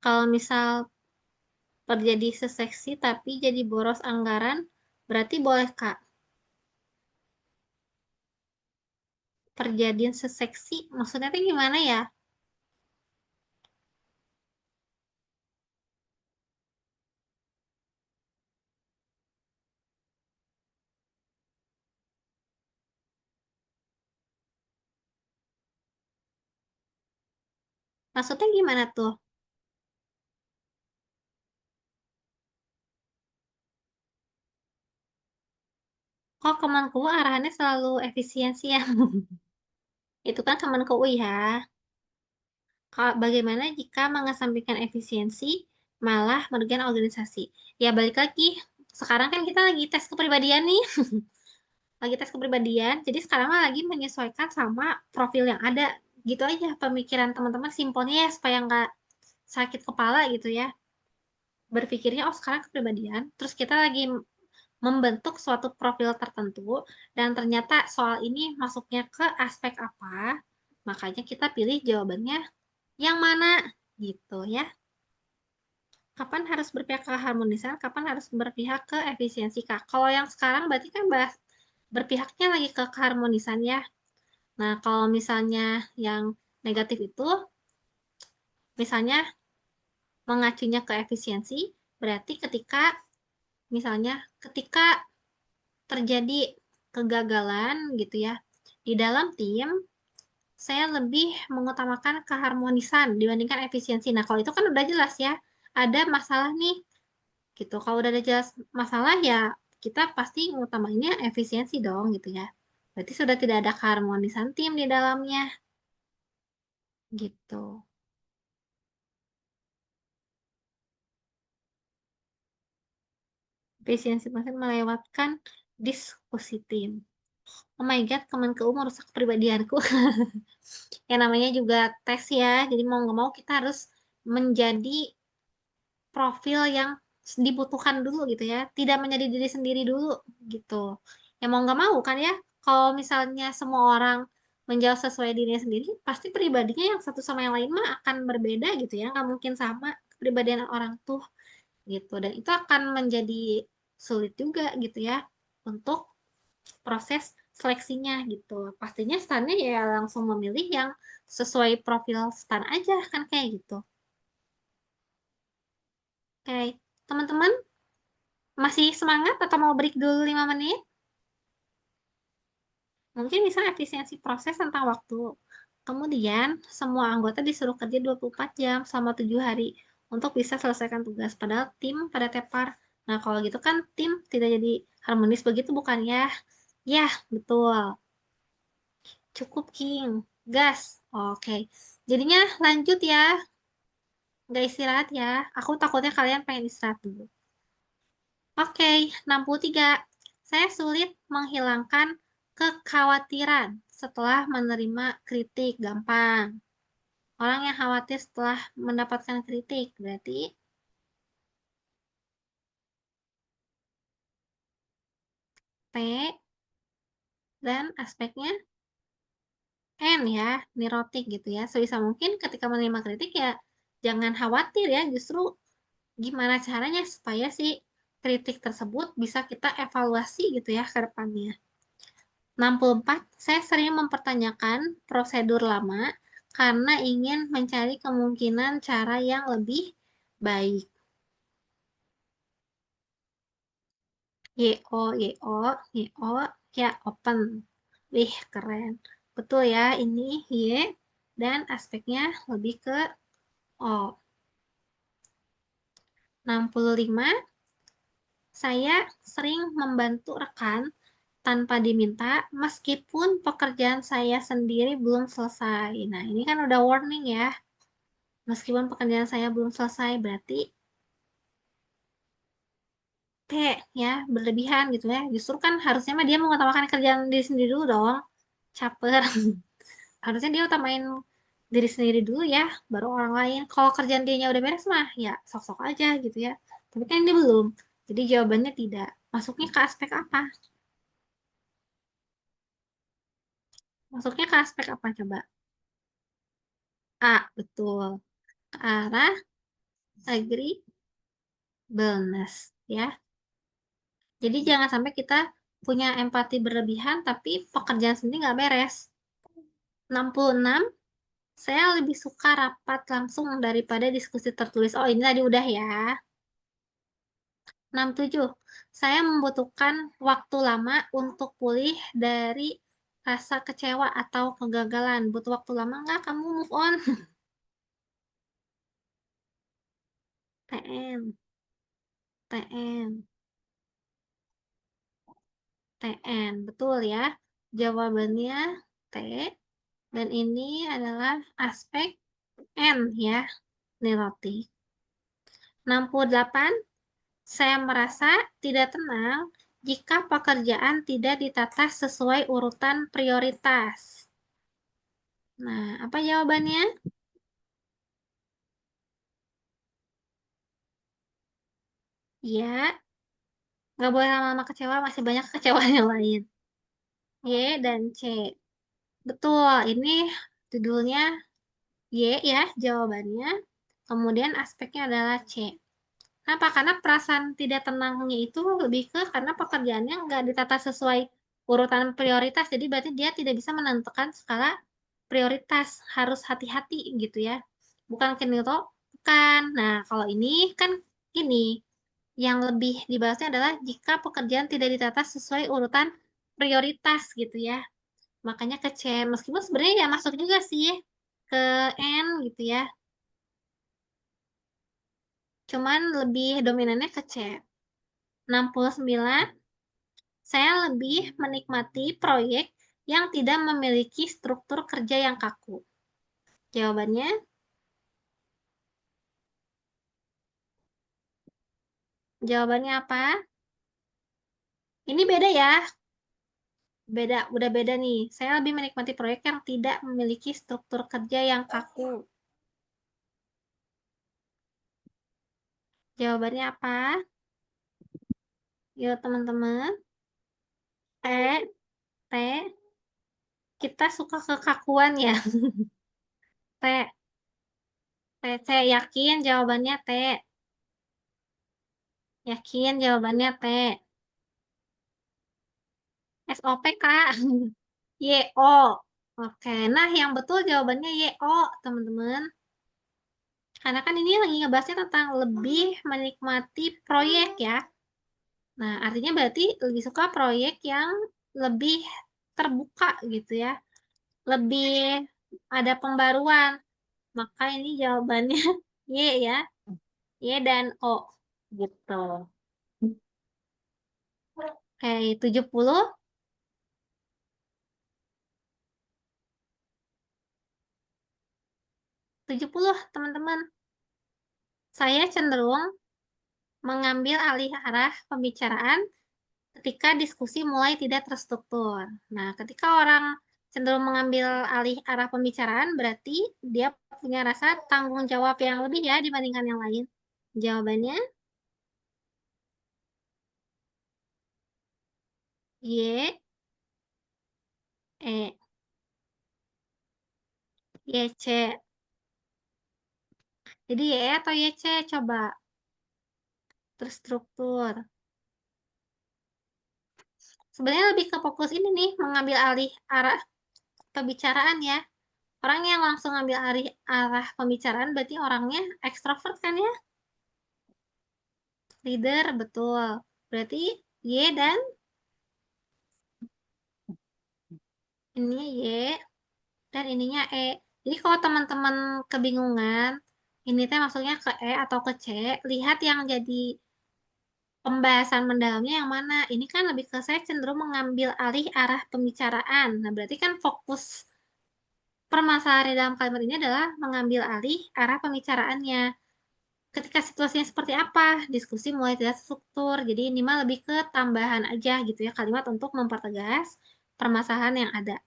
Kalau misal terjadi seseksi tapi jadi boros anggaran, berarti boleh Kak? Perjadian seseksi, maksudnya tuh gimana ya? Maksudnya gimana tuh? Kok Kemenku arahannya selalu efisiensi ya? Itu kan Kemenku ya. Bagaimana jika mengesampingkan efisiensi malah merugikan organisasi? Ya balik lagi, sekarang kan kita lagi tes kepribadian nih. Lagi tes kepribadian, jadi sekarang mah lagi menyesuaikan sama profil yang ada. Gitu aja pemikiran teman-teman simpelnya ya, supaya nggak sakit kepala gitu ya. Berpikirnya, oh sekarang kepribadian, terus kita lagi membentuk suatu profil tertentu dan ternyata soal ini masuknya ke aspek apa, makanya kita pilih jawabannya yang mana gitu ya. Kapan harus berpihak ke keharmonisan, kapan harus berpihak ke efisiensi, Kak. Kalau yang sekarang berarti kan bahas berpihaknya lagi ke keharmonisan ya. Nah, kalau misalnya yang negatif itu, misalnya mengacunya ke efisiensi, berarti misalnya ketika terjadi kegagalan gitu ya, di dalam tim, saya lebih mengutamakan keharmonisan dibandingkan efisiensi. Nah, kalau itu kan udah jelas ya, ada masalah nih, gitu. Kalau udah ada jelas masalah ya, kita pasti ngutamainnya efisiensi dong, gitu ya. Berarti sudah tidak ada keharmonisan tim di dalamnya, gitu. Efisiensi pasien melewatkan diskusi tim. Oh my God, Kemenkeu merusak kepribadianku. Ya namanya juga tes ya, jadi mau nggak mau kita harus menjadi profil yang dibutuhkan dulu gitu ya, tidak menjadi diri sendiri dulu gitu. Ya mau nggak mau kan ya, kalau misalnya semua orang menjawab sesuai dirinya sendiri, pasti pribadinya yang satu sama yang lain mah akan berbeda gitu ya, nggak mungkin sama kepribadian orang tuh gitu. Dan itu akan menjadi sulit juga gitu ya untuk proses seleksinya gitu. Pastinya stannya ya langsung memilih yang sesuai profil stan aja kan kayak gitu. Oke, teman-teman masih semangat atau mau break dulu 5 menit? Mungkin bisa efisiensi proses tentang waktu. Kemudian, semua anggota disuruh kerja 24 jam selama 7 hari untuk bisa selesaikan tugas. Padahal tim pada tepar. Nah, kalau gitu kan tim tidak jadi harmonis begitu bukan ya? Ya, betul. Cukup, King. Gas. Oke. Jadinya lanjut ya. Nggak istirahat ya. Aku takutnya kalian pengen istirahat dulu. Oke, 63. Saya sulit menghilangkan kekhawatiran setelah menerima kritik. Gampang. Orang yang khawatir setelah mendapatkan kritik. Berarti P dan aspeknya N ya, neurotik gitu ya. Sebisa mungkin ketika menerima kritik ya jangan khawatir ya, justru gimana caranya supaya si kritik tersebut bisa kita evaluasi gitu ya ke depannya. 64, saya sering mempertanyakan prosedur lama karena ingin mencari kemungkinan cara yang lebih baik. YO, YO, YO, ya open. Wih, keren. Betul ya, ini Y dan aspeknya lebih ke O. 65, saya sering membantu rekan tanpa diminta meskipun pekerjaan saya sendiri belum selesai. Nah, ini kan udah warning ya. Meskipun pekerjaan saya belum selesai, berarti T ya, berlebihan gitu ya. Justru kan harusnya mah dia mengutamakan kerjaan diri sendiri dulu dong. Caper. Harusnya dia utamain diri sendiri dulu ya, baru orang lain. Kalau kerjaan dia udah beres mah, ya sok-sok aja gitu ya. Tapi kan ini belum. Jadi jawabannya tidak. Masuknya ke aspek apa? Masuknya ke aspek apa coba? A, betul. Ke arah agreeableness ya. Jadi jangan sampai kita punya empati berlebihan tapi pekerjaan sendiri nggak beres. 66, saya lebih suka rapat langsung daripada diskusi tertulis. Oh, ini tadi udah ya. 67, saya membutuhkan waktu lama untuk pulih dari rasa kecewa atau kegagalan. Butuh waktu lama nggak kamu move on? TN, TN, TN. Betul ya. Jawabannya T. Dan ini adalah aspek N ya, neurotik. 68, saya merasa tidak tenang jika pekerjaan tidak ditata sesuai urutan prioritas. Nah, apa jawabannya? Ya, Nggak boleh lama-lama kecewa, masih banyak kekecewaan yang lain. Y dan C. Betul, ini judulnya Y ya jawabannya. Kemudian aspeknya adalah C. Kenapa? Karena perasaan tidak tenangnya itu lebih ke karena pekerjaannya nggak ditata sesuai urutan prioritas. Jadi berarti dia tidak bisa menentukan skala prioritas. Harus hati-hati gitu ya. Bukan Kenito, bukan. Nah, kalau ini kan ini. Yang lebih dibahasnya adalah jika pekerjaan tidak ditata sesuai urutan prioritas gitu ya. Makanya ke C. Meskipun sebenarnya ya masuk juga sih ke N gitu ya. Cuman lebih dominannya ke C. 69. Saya lebih menikmati proyek yang tidak memiliki struktur kerja yang kaku. Jawabannya, jawabannya apa? Ini beda ya. Beda, udah beda nih. Saya lebih menikmati proyek yang tidak memiliki struktur kerja yang kaku. Jawabannya apa? Yuk teman-teman. T, T, kita suka kekakuan ya. T, T, C, yakin jawabannya T. Yakin jawabannya T. SOP, Kak. YO. Oke, nah yang betul jawabannya YO, teman-teman. Karena kan ini lagi ngebahasnya tentang lebih menikmati proyek ya. Nah, artinya berarti lebih suka proyek yang lebih terbuka gitu ya. Lebih ada pembaruan. Maka ini jawabannya Y ya. Y dan O gitu. Oke, 70. 70 teman-teman. Saya cenderung mengambil alih arah pembicaraan ketika diskusi mulai tidak terstruktur. Nah, ketika orang cenderung mengambil alih arah pembicaraan, berarti dia punya rasa tanggung jawab yang lebih ya dibandingkan yang lain. Jawabannya Y, E, YC. Jadi Y atau YC coba terstruktur. Sebenarnya lebih ke fokus ini nih, mengambil alih arah pembicaraan ya. Orang yang langsung ambil alih arah pembicaraan berarti orangnya ekstrovert kan ya? Leader, betul. Berarti Y dan ininya Y dan ininya E. Jadi kalau teman-teman kebingungan, ini teh maksudnya ke E atau ke C, lihat yang jadi pembahasan mendalamnya yang mana. Ini kan lebih ke saya cenderung mengambil alih arah pembicaraan. Nah, berarti kan fokus permasalahan di dalam kalimat ini adalah mengambil alih arah pembicaraannya. Ketika situasinya seperti apa, diskusi mulai tidak struktur. Jadi ini mah lebih ke tambahan aja gitu ya kalimat untuk mempertegas permasalahan yang ada.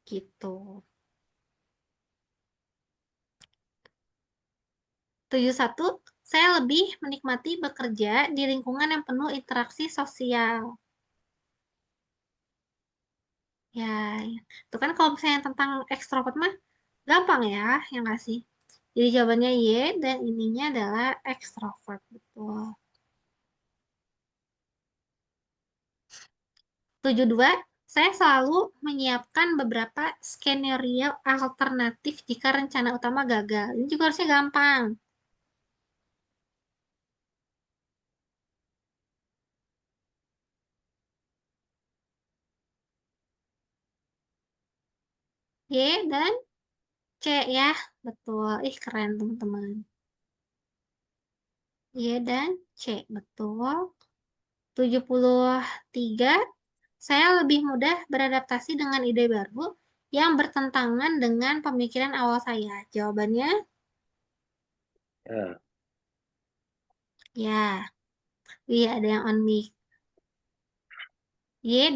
Gitu. 71, saya lebih menikmati bekerja di lingkungan yang penuh interaksi sosial. Ya, itu kan kalau misalnya tentang ekstrovert mah gampang ya yang kasih. Jadi jawabannya Y dan ininya adalah ekstrovert, betul. 72, saya selalu menyiapkan beberapa skenario alternatif jika rencana utama gagal. Ini juga harusnya gampang. Y dan C ya, betul. Ih, keren teman-teman. Y dan C, betul. 73, saya lebih mudah beradaptasi dengan ide baru yang bertentangan dengan pemikiran awal saya. Jawabannya, Ya. ya. Iya, ada yang on mic. Y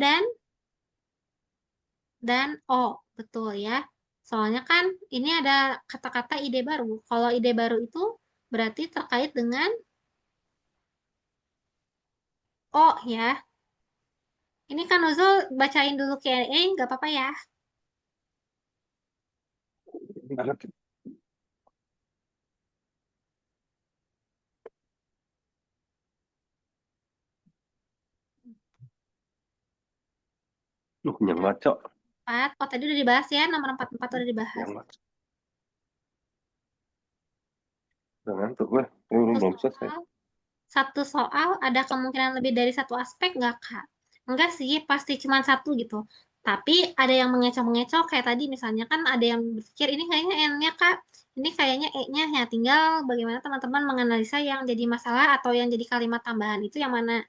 dan O, betul ya. Soalnya kan ini ada kata-kata ide baru. Kalau ide baru itu berarti terkait dengan Oh ya, ini kan Nuzul bacain dulu Q&A, nggak apa-apa ya. Yang maco. 4. Oh tadi udah dibahas ya, nomor 44 udah dibahas. Yang maco. Udah ngantuk gue. Ini belum selesai. Satu soal ada kemungkinan lebih dari satu aspek nggak, Kak? Enggak sih, pasti cuma satu gitu. Tapi ada yang mengecoh-mengecoh kayak tadi misalnya kan ada yang berpikir ini kayaknya N-nya, Kak. Ini kayaknya E-nya ya. Tinggal bagaimana teman-teman menganalisa yang jadi masalah atau yang jadi kalimat tambahan itu yang mana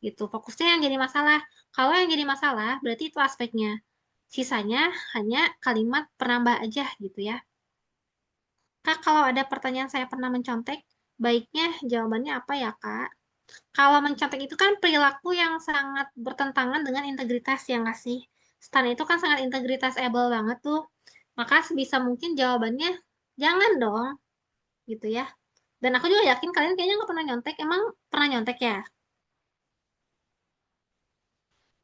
gitu. Fokusnya yang jadi masalah. Kalau yang jadi masalah berarti itu aspeknya. Sisanya hanya kalimat penambah aja gitu ya. Kak, kalau ada pertanyaan saya pernah mencontek, baiknya jawabannya apa ya, Kak? Kalau mencontek itu kan perilaku yang sangat bertentangan dengan integritas ya nggak sih? Stan itu kan sangat integritas-able banget tuh. Maka sebisa mungkin jawabannya jangan dong, gitu ya. Dan aku juga yakin kalian kayaknya nggak pernah nyontek. Emang pernah nyontek ya?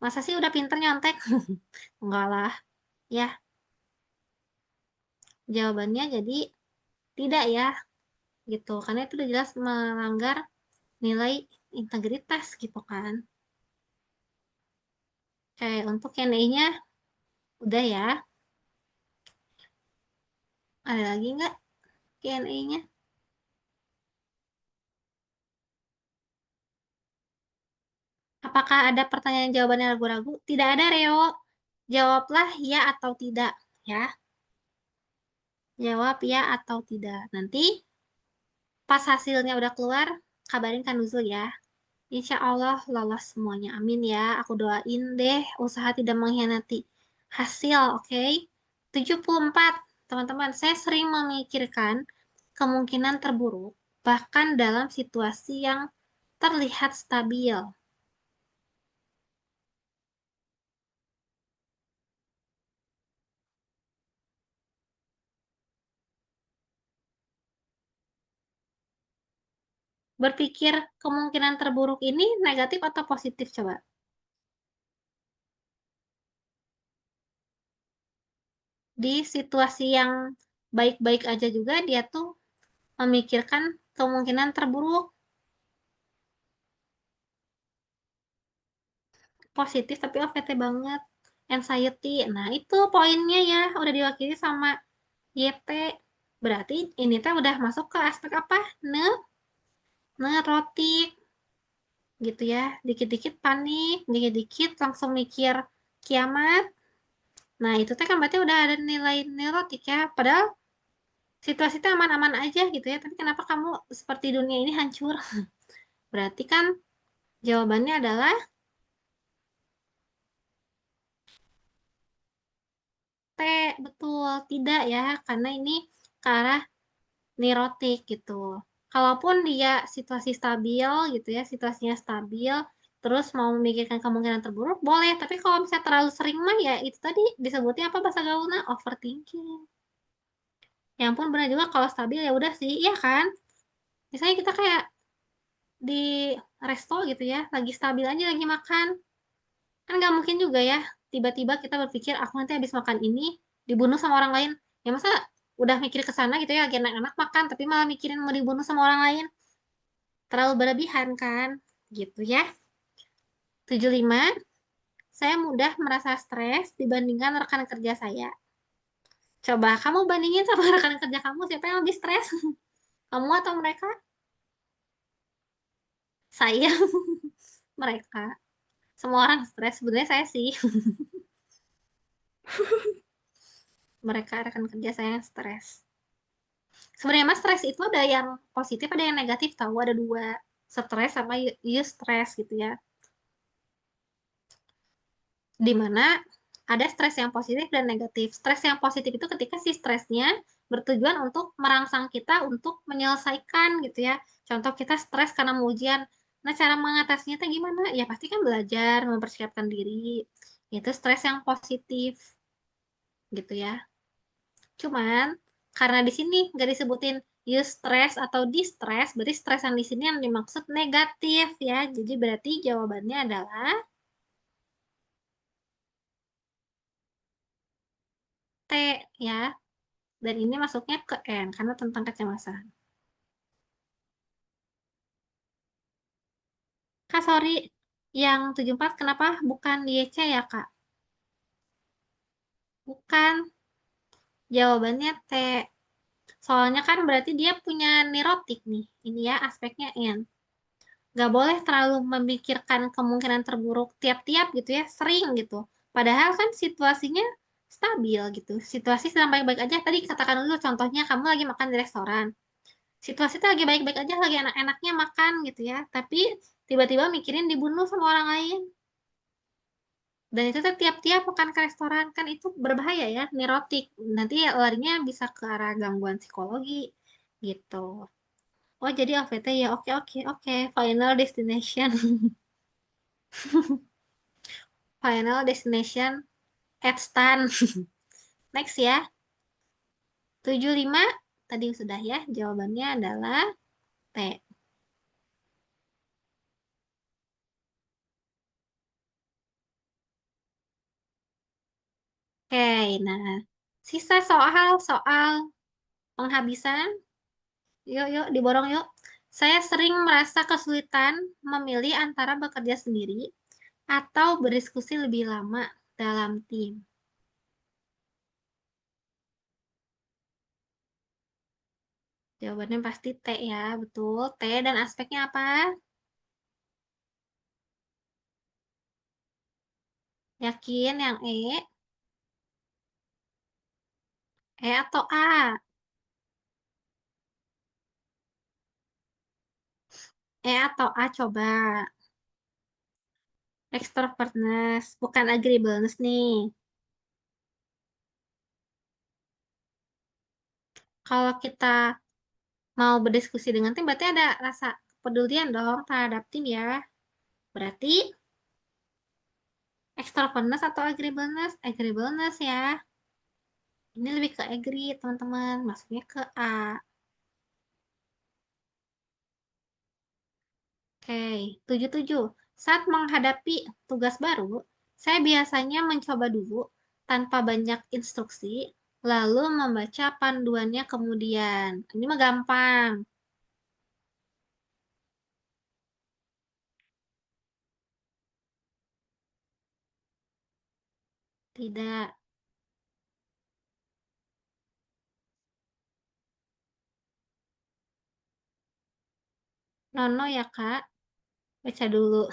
Masa sih udah pinter nyontek? Enggak lah. Ya, jawabannya jadi tidak ya, gitu. Karena itu udah jelas melanggar nilai integritas gitu kan. Oke, untuk Q&A-nya udah ya. Ada lagi nggak Q&A-nya? Apakah ada pertanyaan jawabannya ragu-ragu? Tidak ada, Reo. Jawablah ya atau tidak, ya. Jawab ya atau tidak. Nanti pas hasilnya udah keluar, kabarin kan Nuzul ya. Insya Allah lolos semuanya. Amin ya. Aku doain deh usaha tidak mengkhianati hasil, oke? 74. Teman-teman, saya sering memikirkan kemungkinan terburuk, bahkan dalam situasi yang terlihat stabil. Berpikir kemungkinan terburuk ini negatif atau positif coba? Di situasi yang baik-baik aja juga dia tuh memikirkan kemungkinan terburuk. Positif tapi OVT banget. Anxiety. Nah, itu poinnya ya. Udah diwakili sama YT. Berarti ini teh udah masuk ke aspek apa? Neurotik. Gitu ya. Dikit-dikit panik, dikit-dikit langsung mikir kiamat. Nah, itu teh kan berarti udah ada nilai neurotik ya. Padahal situasi itu aman-aman aja gitu ya. Tapi kenapa kamu seperti dunia ini hancur? Berarti kan jawabannya adalah T. Betul, tidak ya. Karena ini ke arah neurotik gitu. Kalaupun dia situasi stabil gitu ya, situasinya stabil, terus mau memikirkan kemungkinan terburuk, boleh. Tapi kalau misalnya terlalu sering mah ya itu tadi disebutnya apa bahasa gaulnya? Overthinking. Ya ampun benar juga kalau stabil ya udah sih, iya kan? Misalnya kita kayak di resto gitu ya, lagi stabil aja lagi makan. Kan nggak mungkin juga ya, tiba-tiba kita berpikir aku nanti habis makan ini dibunuh sama orang lain. Ya masa udah mikir ke sana gitu ya, lagi enak-enak makan, tapi malah mikirin mau dibunuh sama orang lain. Terlalu berlebihan kan? Gitu ya. 75, saya mudah merasa stres dibandingkan rekan kerja saya. Coba kamu bandingin sama rekan kerja kamu, siapa yang lebih stres? Kamu atau mereka? Saya. Mereka. Semua orang stres, sebenarnya saya sih. Mereka rekan kerja saya yang stres. Sebenarnya mas stres itu ada yang positif, ada yang negatif tahu, ada dua. Stres sama eustress gitu ya. Dimana ada stres yang positif dan negatif. Stres yang positif itu ketika si stresnya bertujuan untuk merangsang kita untuk menyelesaikan gitu ya. Contoh kita stres karena mau ujian. Nah, cara mengatasinya itu gimana? Ya pasti kan belajar, mempersiapkan diri. Itu stres yang positif gitu ya. Cuman karena di sini nggak disebutin eustress atau distress, berarti stresan di sini yang dimaksud negatif ya. Jadi berarti jawabannya adalah T ya. Dan ini masuknya ke N karena tentang kecemasan. Kak, sorry. Yang 74 kenapa bukan YC ya, Kak? Bukan. Jawabannya T. Soalnya kan berarti dia punya neurotik nih. Ini ya aspeknya N. Gak boleh terlalu memikirkan kemungkinan terburuk tiap-tiap gitu ya, sering gitu. Padahal kan situasinya stabil gitu. Situasi sedang baik-baik aja. Tadi katakan dulu contohnya kamu lagi makan di restoran. Situasi itu lagi baik-baik aja, lagi enak-enaknya makan gitu ya. Tapi tiba-tiba mikirin dibunuh sama orang lain. Dan itu tuh tiap-tiap makan ke restoran kan itu berbahaya ya, neurotik. Nanti ya larinya bisa ke arah gangguan psikologi gitu. Oh, jadi OVT ya. Oke, oke, oke. Final destination. Final destination at stand. Next ya. 75 tadi sudah ya. Jawabannya adalah T. Oke, nah. Sisa soal penghabisan. Yuk, yuk, diborong yuk. Saya sering merasa kesulitan memilih antara bekerja sendiri atau berdiskusi lebih lama dalam tim. Jawabannya pasti T ya, betul. T dan aspeknya apa? Yakin yang E? E atau A? E atau A coba. Extrovertness, bukan agreeableness nih. Kalau kita mau berdiskusi dengan tim, berarti ada rasa kepedulian dong terhadap tim ya. Berarti extrovertness atau agreeableness? Agreeableness ya. Ini lebih ke agree, teman-teman. Masuknya ke A. Oke, 77. Saat menghadapi tugas baru, saya biasanya mencoba dulu tanpa banyak instruksi, lalu membaca panduannya kemudian. Ini mah gampang. Tidak. Nono ya, Kak. Baca dulu.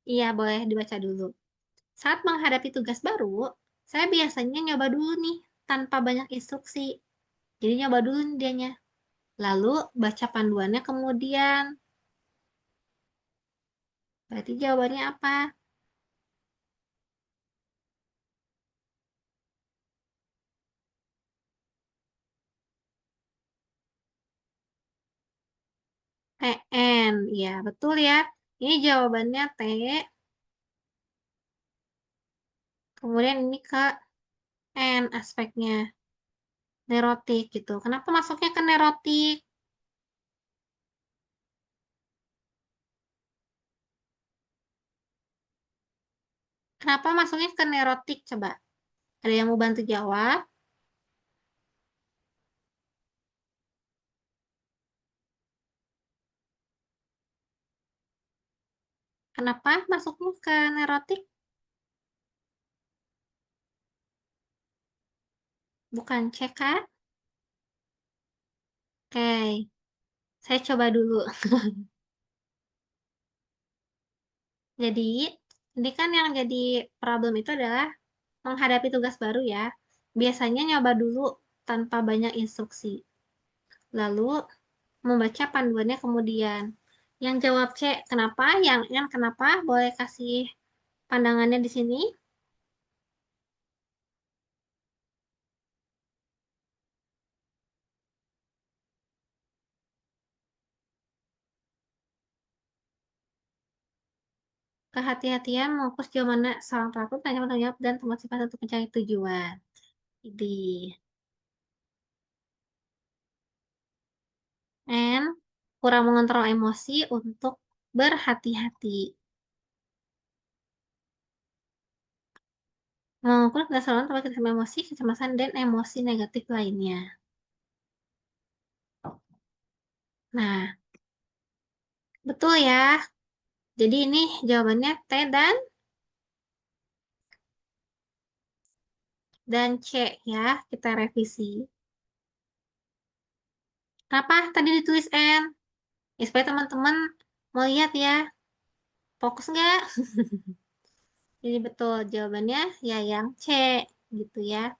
Iya, boleh dibaca dulu. Saat menghadapi tugas baru, saya biasanya nyoba dulu nih, tanpa banyak instruksi. Jadi nyoba dulu nih dianya. Lalu baca panduannya kemudian. Berarti jawabannya apa? TN. Ya, betul ya. Ini jawabannya T. Kemudian ini ke N aspeknya. Neurotik gitu. Kenapa masuknya ke neurotik? Kenapa masuknya ke neurotik? Coba. Ada yang mau bantu jawab? Kenapa masuknya ke neurotik? Bukan C, Kak? Oke, saya coba dulu. Jadi, ini kan yang jadi problem itu adalah menghadapi tugas baru ya. Biasanya nyoba dulu tanpa banyak instruksi. Lalu membaca panduannya kemudian. Yang jawab C, kenapa? Yang kenapa? Boleh kasih pandangannya di sini. Kehati-hatian mengukur sejauh mana seorang pelaku tanya bertanggung jawab dan teman sifat untuk mencari tujuan. Ini. N. Kurang mengontrol emosi untuk berhati-hati. Mengukur kekesalan terhadap kecemasan emosi, kecemasan, dan emosi negatif lainnya. Nah, betul ya. Jadi ini jawabannya T dan C ya. Kita revisi. Kenapa tadi ditulis N? Ya, supaya teman-teman mau lihat ya. Fokus nggak? Jadi betul jawabannya ya yang C gitu ya.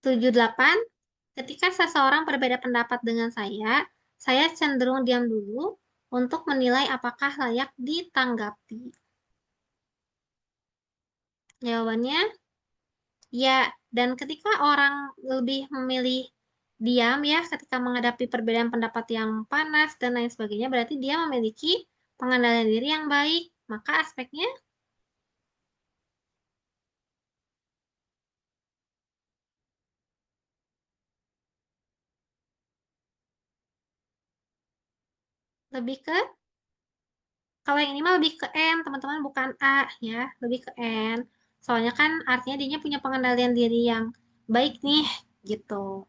78. Ketika seseorang berbeda pendapat dengan saya cenderung diam dulu untuk menilai apakah layak ditanggapi. Jawabannya ya, dan ketika orang lebih memilih diam ya ketika menghadapi perbedaan pendapat yang panas dan lain sebagainya, berarti dia memiliki pengendalian diri yang baik. Maka aspeknya lebih ke, kalau yang ini mah lebih ke N, teman-teman, bukan A ya, lebih ke N. Soalnya kan artinya dia punya pengendalian diri yang baik nih, gitu.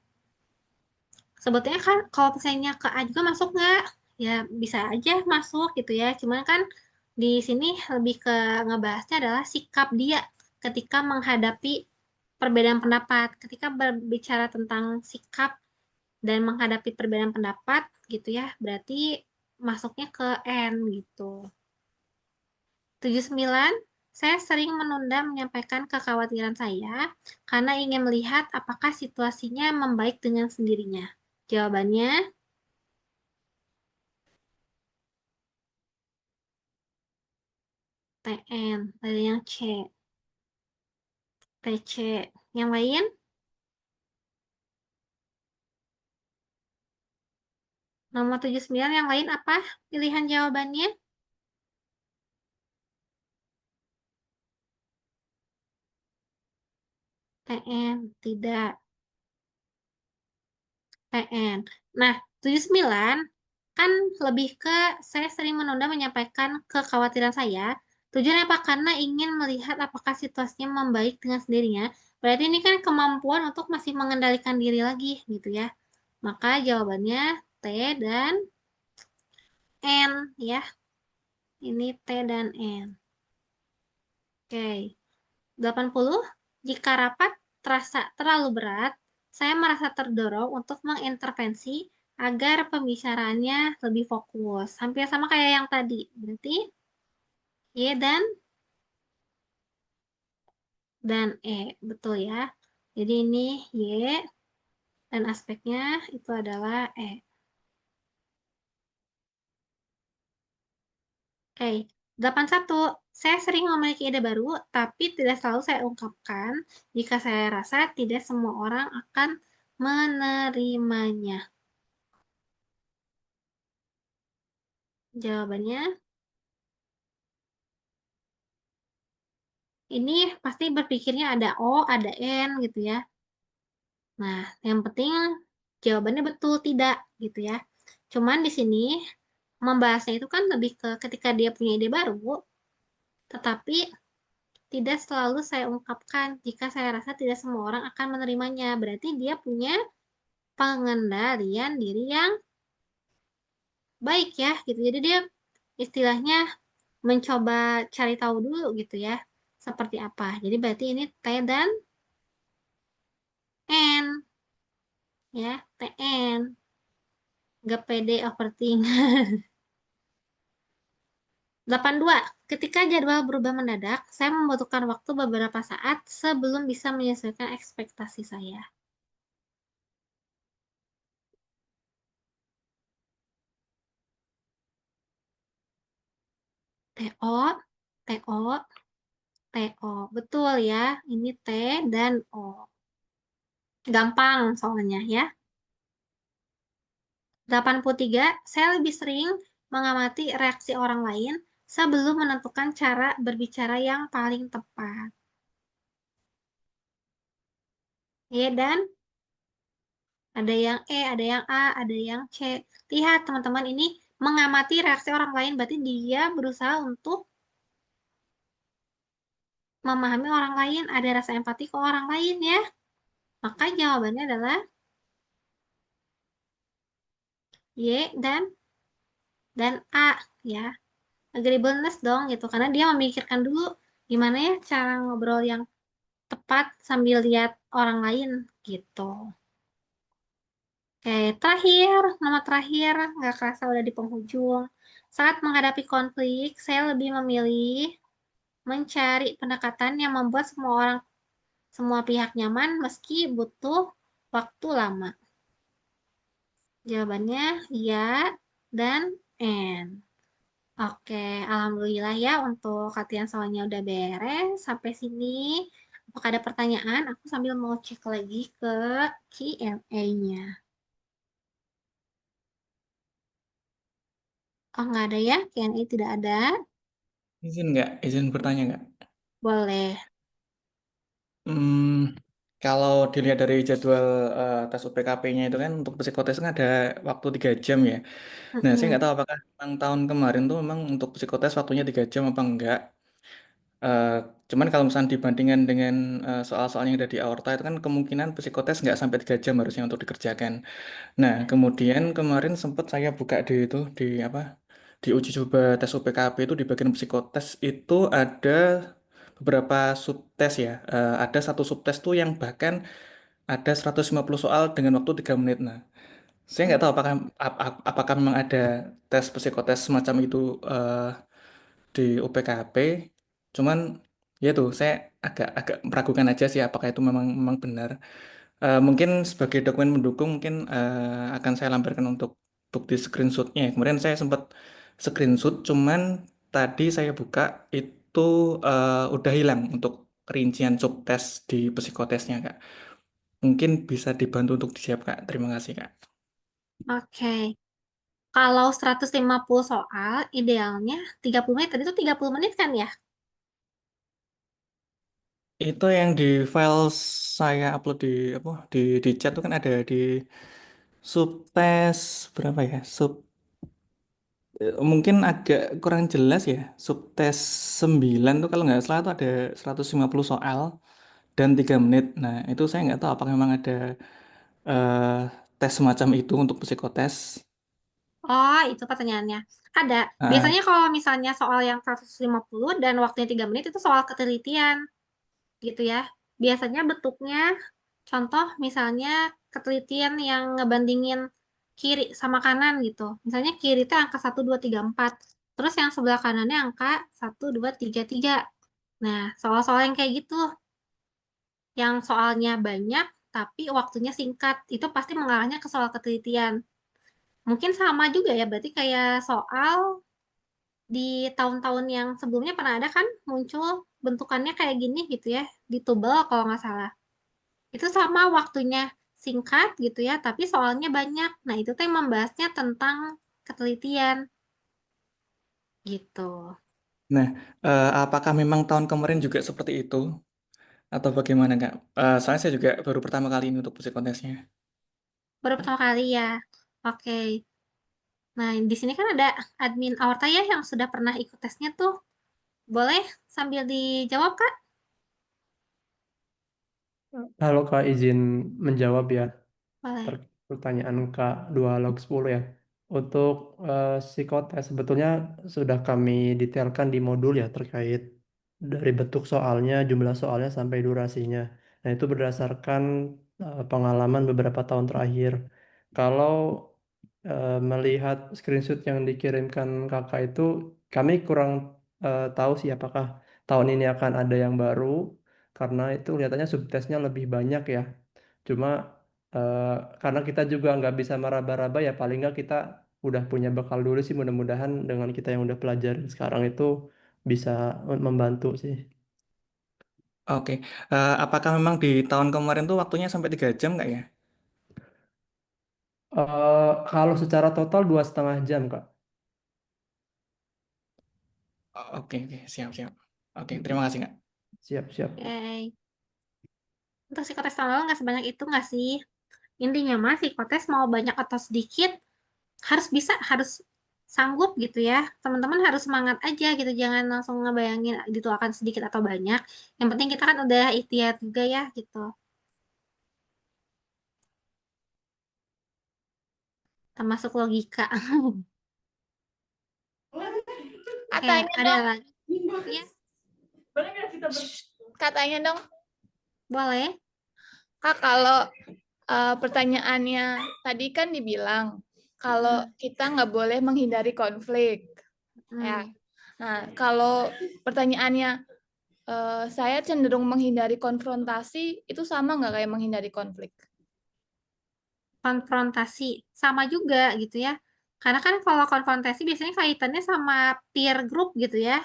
Sebetulnya kan kalau misalnya ke A juga masuk nggak? Ya bisa aja masuk gitu ya. Cuman kan di sini lebih ke ngebahasnya adalah sikap dia ketika menghadapi perbedaan pendapat. Ketika berbicara tentang sikap dan menghadapi perbedaan pendapat gitu ya, berarti masuknya ke N gitu. 79. Saya sering menunda menyampaikan kekhawatiran saya karena ingin melihat apakah situasinya membaik dengan sendirinya. Jawabannya TN, ada yang C, TC. Yang lain? Nomor 79 yang lain apa pilihan jawabannya? TN, tidak. TN. Nah, 79 kan lebih ke saya sering menunda menyampaikan kekhawatiran saya. Tujuannya apa? Karena ingin melihat apakah situasinya membaik dengan sendirinya. Berarti ini kan kemampuan untuk masih mengendalikan diri lagi gitu ya. Maka jawabannya T dan N ya. Ini T dan N. Oke. 80. Jika rapat terasa terlalu berat, saya merasa terdorong untuk mengintervensi agar pembicaraannya lebih fokus. Hampir sama kayak yang tadi. Berarti Y dan E. Betul ya. Jadi ini Y dan aspeknya itu adalah E. Oke. 81. Saya sering memiliki ide baru, tapi tidak selalu saya ungkapkan jika saya rasa tidak semua orang akan menerimanya. Jawabannya, ini pasti berpikirnya ada O, ada N gitu ya. Nah, yang penting jawabannya betul tidak gitu ya. Cuman di sini membahasnya itu kan lebih ke ketika dia punya ide baru, tetapi tidak selalu saya ungkapkan jika saya rasa tidak semua orang akan menerimanya. Berarti dia punya pengendalian diri yang baik ya gitu. Jadi dia istilahnya mencoba cari tahu dulu gitu ya seperti apa. Jadi berarti ini T dan N ya, TN. Gak pede overthink. 82. Ketika jadwal berubah mendadak, saya membutuhkan waktu beberapa saat sebelum bisa menyesuaikan ekspektasi saya. TO, TO, TO. Betul ya, ini T dan O. Gampang soalnya ya. 83. Saya lebih sering mengamati reaksi orang lain sebelum menentukan cara berbicara yang paling tepat. Y dan Ada yang E, ada yang A, ada yang C. Lihat teman-teman ini mengamati reaksi orang lain, berarti dia berusaha untuk memahami orang lain, ada rasa empati ke orang lain ya. Maka jawabannya adalah Y dan A ya. Agreeableness dong gitu, karena dia memikirkan dulu gimana ya cara ngobrol yang tepat sambil lihat orang lain gitu. Oke, terakhir, nama terakhir, nggak kerasa udah di penghujung. Saat menghadapi konflik, saya lebih memilih mencari pendekatan yang membuat semua pihak nyaman meski butuh waktu lama. Jawabannya ya dan N. Oke, alhamdulillah ya untuk latihan soalnya udah beres. Sampai sini. Apakah ada pertanyaan? Aku sambil mau cek lagi ke Q&A-nya. Oh, nggak ada ya? Q&A tidak ada. Izin nggak? Izin bertanya nggak? Boleh. Kalau dilihat dari jadwal tes UPKP-nya itu kan untuk psikotes kan ada waktu 3 jam ya. Nah, saya nggak Mm-mm. tahu apakah memang tahun kemarin tuh memang untuk psikotes waktunya 3 jam apa enggak. Eh, Cuman kalau misalnya dibandingkan dengan soal-soal yang ada di aorta itu kan kemungkinan psikotes nggak sampai 3 jam harusnya untuk dikerjakan. Nah, kemudian kemarin sempat saya buka di itu di apa di uji coba tes UPKP itu di bagian psikotes itu ada beberapa subtes ya. Ada satu subtes tuh yang bahkan ada 150 soal dengan waktu 3 menit. Nah, saya nggak tahu apakah memang ada tes psikotes semacam itu di UPKP. Cuman ya tuh saya agak agak meragukan aja sih apakah itu memang memang benar. Mungkin sebagai dokumen mendukung mungkin akan saya lampirkan untuk bukti screenshotnya. Kemarin saya sempat screenshot, cuman tadi saya buka itu udah hilang untuk rincian subtes di psikotesnya, Kak. Mungkin bisa dibantu untuk disiap, Kak. Terima kasih, Kak. Oke. Kalau 150 soal, idealnya 30 menit. Tadi itu 30 menit kan ya? Itu yang di file saya upload di apa di chat itu kan ada di subtes berapa ya? Mungkin agak kurang jelas ya. Subtes 9 tuh kalau nggak salah tuh ada 150 soal dan 3 menit. Nah, itu saya nggak tahu apakah memang ada eh, tes semacam itu untuk psikotes. Oh, itu pertanyaannya. Ada. Ah, Biasanya kalau misalnya soal yang 150 dan waktunya 3 menit itu soal ketelitian gitu ya. Biasanya bentuknya contoh misalnya ketelitian yang ngebandingin kiri sama kanan gitu. Misalnya kiri itu angka 1, 2, 3, 4. Terus yang sebelah kanannya angka 1, 2, 3, 3. Nah, soal-soal yang kayak gitu, yang soalnya banyak tapi waktunya singkat, itu pasti mengarahnya ke soal ketelitian. Mungkin sama juga ya, berarti kayak soal di tahun-tahun yang sebelumnya pernah ada kan muncul bentukannya kayak gini gitu ya, di Tubel kalau nggak salah. Itu sama waktunya singkat gitu ya, tapi soalnya banyak. Nah, itu teh membahasnya tentang ketelitian gitu. nah, apakah memang tahun kemarin juga seperti itu atau bagaimana, Kak? Soalnya saya juga baru pertama kali ini untuk psikotesnya. Baru pertama kali ya. Oke. Nah, di sini kan ada admin Aorta ya yang sudah pernah ikut tesnya tuh. Boleh sambil dijawab, Kak? Kalau Kak izin menjawab ya. Boleh. Pertanyaan Kak 2 log 10 ya. Untuk psikotes sebetulnya sudah kami detailkan di modul ya terkait dari bentuk soalnya, jumlah soalnya sampai durasinya. Nah, itu berdasarkan pengalaman beberapa tahun terakhir. Kalau melihat screenshot yang dikirimkan Kakak itu, kami kurang tahu sih apakah tahun ini akan ada yang baru karena itu kelihatannya subtesnya lebih banyak ya. Cuma eh, karena kita juga nggak bisa meraba-raba ya paling nggak kita udah punya bekal dulu sih mudah-mudahan dengan kita yang udah pelajarin sekarang itu bisa membantu sih. Oke, apakah memang di tahun kemarin tuh waktunya sampai 3 jam nggak ya? Kalau secara total 2,5 jam Kak. Oke, oke, siap, siap. Oke, terima Mm-mm. kasih, Kak. Siap siap. Oke. Untuk psikotes tahun lalu nggak sebanyak itu nggak sih? Intinya mah psikotes mau banyak atau sedikit harus bisa, harus sanggup gitu ya. Teman-teman harus semangat aja gitu, jangan langsung ngebayangin gitu akan sedikit atau banyak. Yang penting kita kan udah ikhtiar juga ya gitu. Termasuk logika. Oke, Katanya ada dong, lagi? Ya, katanya dong, boleh. Kak, kalau pertanyaannya tadi kan dibilang kalau kita nggak boleh menghindari konflik. Ya. Hmm. Nah, kalau pertanyaannya saya cenderung menghindari konfrontasi, itu sama nggak kayak menghindari konflik? Konfrontasi sama juga gitu ya. Karena kan kalau konfrontasi biasanya kaitannya sama peer group gitu ya.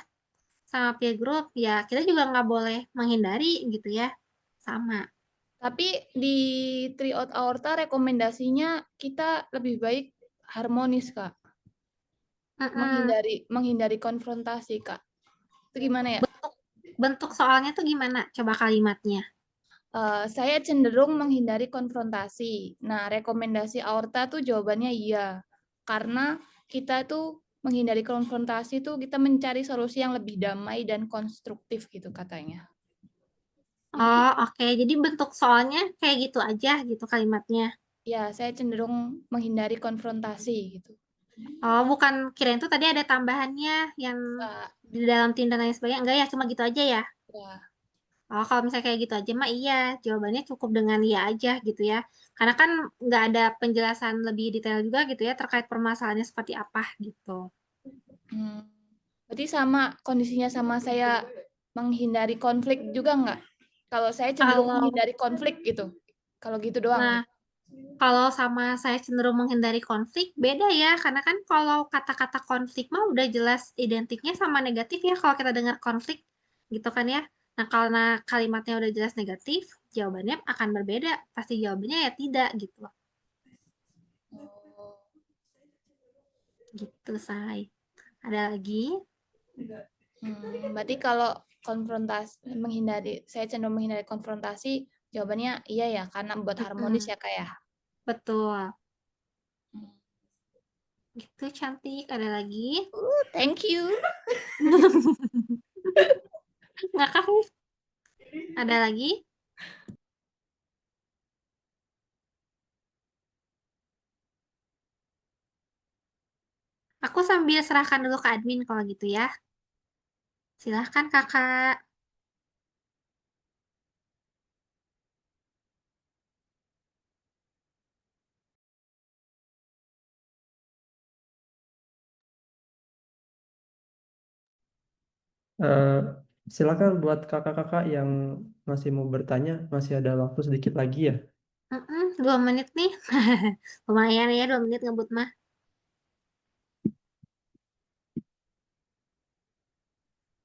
Sama peer group ya kita juga nggak boleh menghindari gitu ya. Sama. Tapi di Triot Aorta rekomendasinya kita lebih baik harmonis, Kak. Mm-mm. Menghindari konfrontasi, Kak. Itu gimana ya? Bentuk soalnya tuh gimana? Coba kalimatnya. Saya cenderung menghindari konfrontasi. Nah, rekomendasi Aorta tuh jawabannya iya. Karena kita tuh menghindari konfrontasi tuh kita mencari solusi yang lebih damai dan konstruktif gitu katanya. Oh, oke. Jadi bentuk soalnya kayak gitu aja gitu kalimatnya. Ya, saya cenderung menghindari konfrontasi gitu. Oh, bukan kirain tuh tadi ada tambahannya yang Kak, di dalam Tinder dan lain sebagainya. Enggak ya, cuma gitu aja ya. ya. Oh, kalau misalnya kayak gitu aja mah iya, jawabannya cukup dengan iya aja gitu ya. Karena kan nggak ada penjelasan lebih detail juga gitu ya terkait permasalahannya seperti apa gitu. Berarti sama kondisinya sama saya menghindari konflik juga nggak? Kalau saya cenderung Kalau, menghindari konflik gitu. Kalau gitu doang. nah, kalau sama saya cenderung menghindari konflik, beda ya. Karena kan kalau kata-kata konflik mah udah jelas identiknya sama negatif ya kalau kita dengar konflik gitu kan ya. Nah, karena kalimatnya udah jelas negatif, jawabannya akan berbeda. Pasti jawabannya ya tidak gitu. Gitu, Say. Ada lagi? Berarti kalau saya cenderung menghindari konfrontasi, jawabannya iya ya, karena buat harmonis ya, Kak ya. Betul. Gitu, cantik. Ada lagi? Thank you. Ngakak. Ada lagi? Aku sambil serahkan dulu ke admin kalau gitu ya. Silahkan kakak. Eh, Silakan buat kakak-kakak yang masih mau bertanya, masih ada waktu sedikit lagi ya. 2 menit nih. Lumayan ya 2 menit ngebut mah.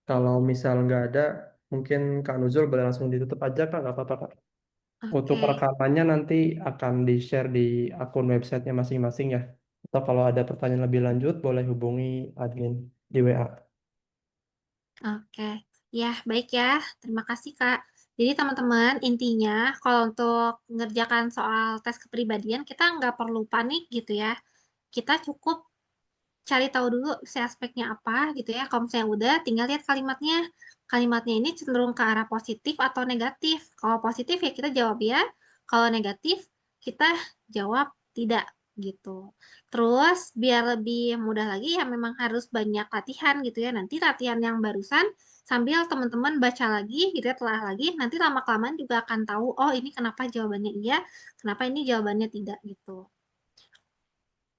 Kalau misal nggak ada, mungkin Kak Nuzul boleh langsung ditutup aja Kak, nggak apa-apa Kak. Untuk Oke. rekamannya nanti akan di-share di akun websitenya masing-masing ya. Atau kalau ada pertanyaan lebih lanjut, boleh hubungi admin di WA. Oke. Ya, baik ya. Terima kasih, Kak. Jadi teman-teman, intinya kalau untuk mengerjakan soal tes kepribadian, kita nggak perlu panik gitu ya. Kita cukup cari tahu dulu si aspeknya apa gitu ya. Kalau misalnya udah, tinggal lihat kalimatnya. Kalimatnya ini cenderung ke arah positif atau negatif. Kalau positif ya kita jawab ya. Kalau negatif, kita jawab tidak gitu. Terus biar lebih mudah lagi ya memang harus banyak latihan gitu ya. Nanti latihan yang barusan sambil teman-teman baca lagi gitu ya, telah lagi. Nanti lama-kelamaan juga akan tahu, oh ini kenapa jawabannya iya, kenapa ini jawabannya tidak gitu.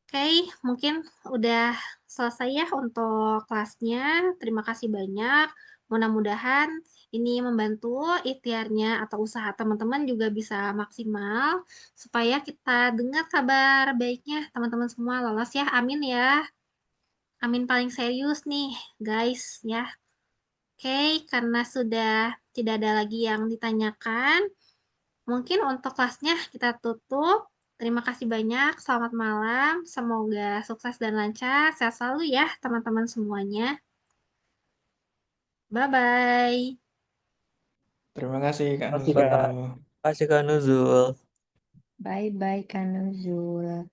Oke, mungkin udah selesai ya untuk kelasnya. Terima kasih banyak. Mudah-mudahan ini membantu ikhtiarnya atau usaha teman-teman juga bisa maksimal supaya kita dengar kabar baiknya teman-teman semua lolos ya. Amin ya. Amin paling serius nih, guys ya. Oke, karena sudah tidak ada lagi yang ditanyakan, mungkin untuk kelasnya kita tutup. Terima kasih banyak. Selamat malam. Semoga sukses dan lancar. Sehat selalu ya, teman-teman semuanya. Bye-bye. Terima kasih Kak Terima kasih Nuzul. Kak. Kasih Kak Nuzul. Bye-bye, Kak Nuzul.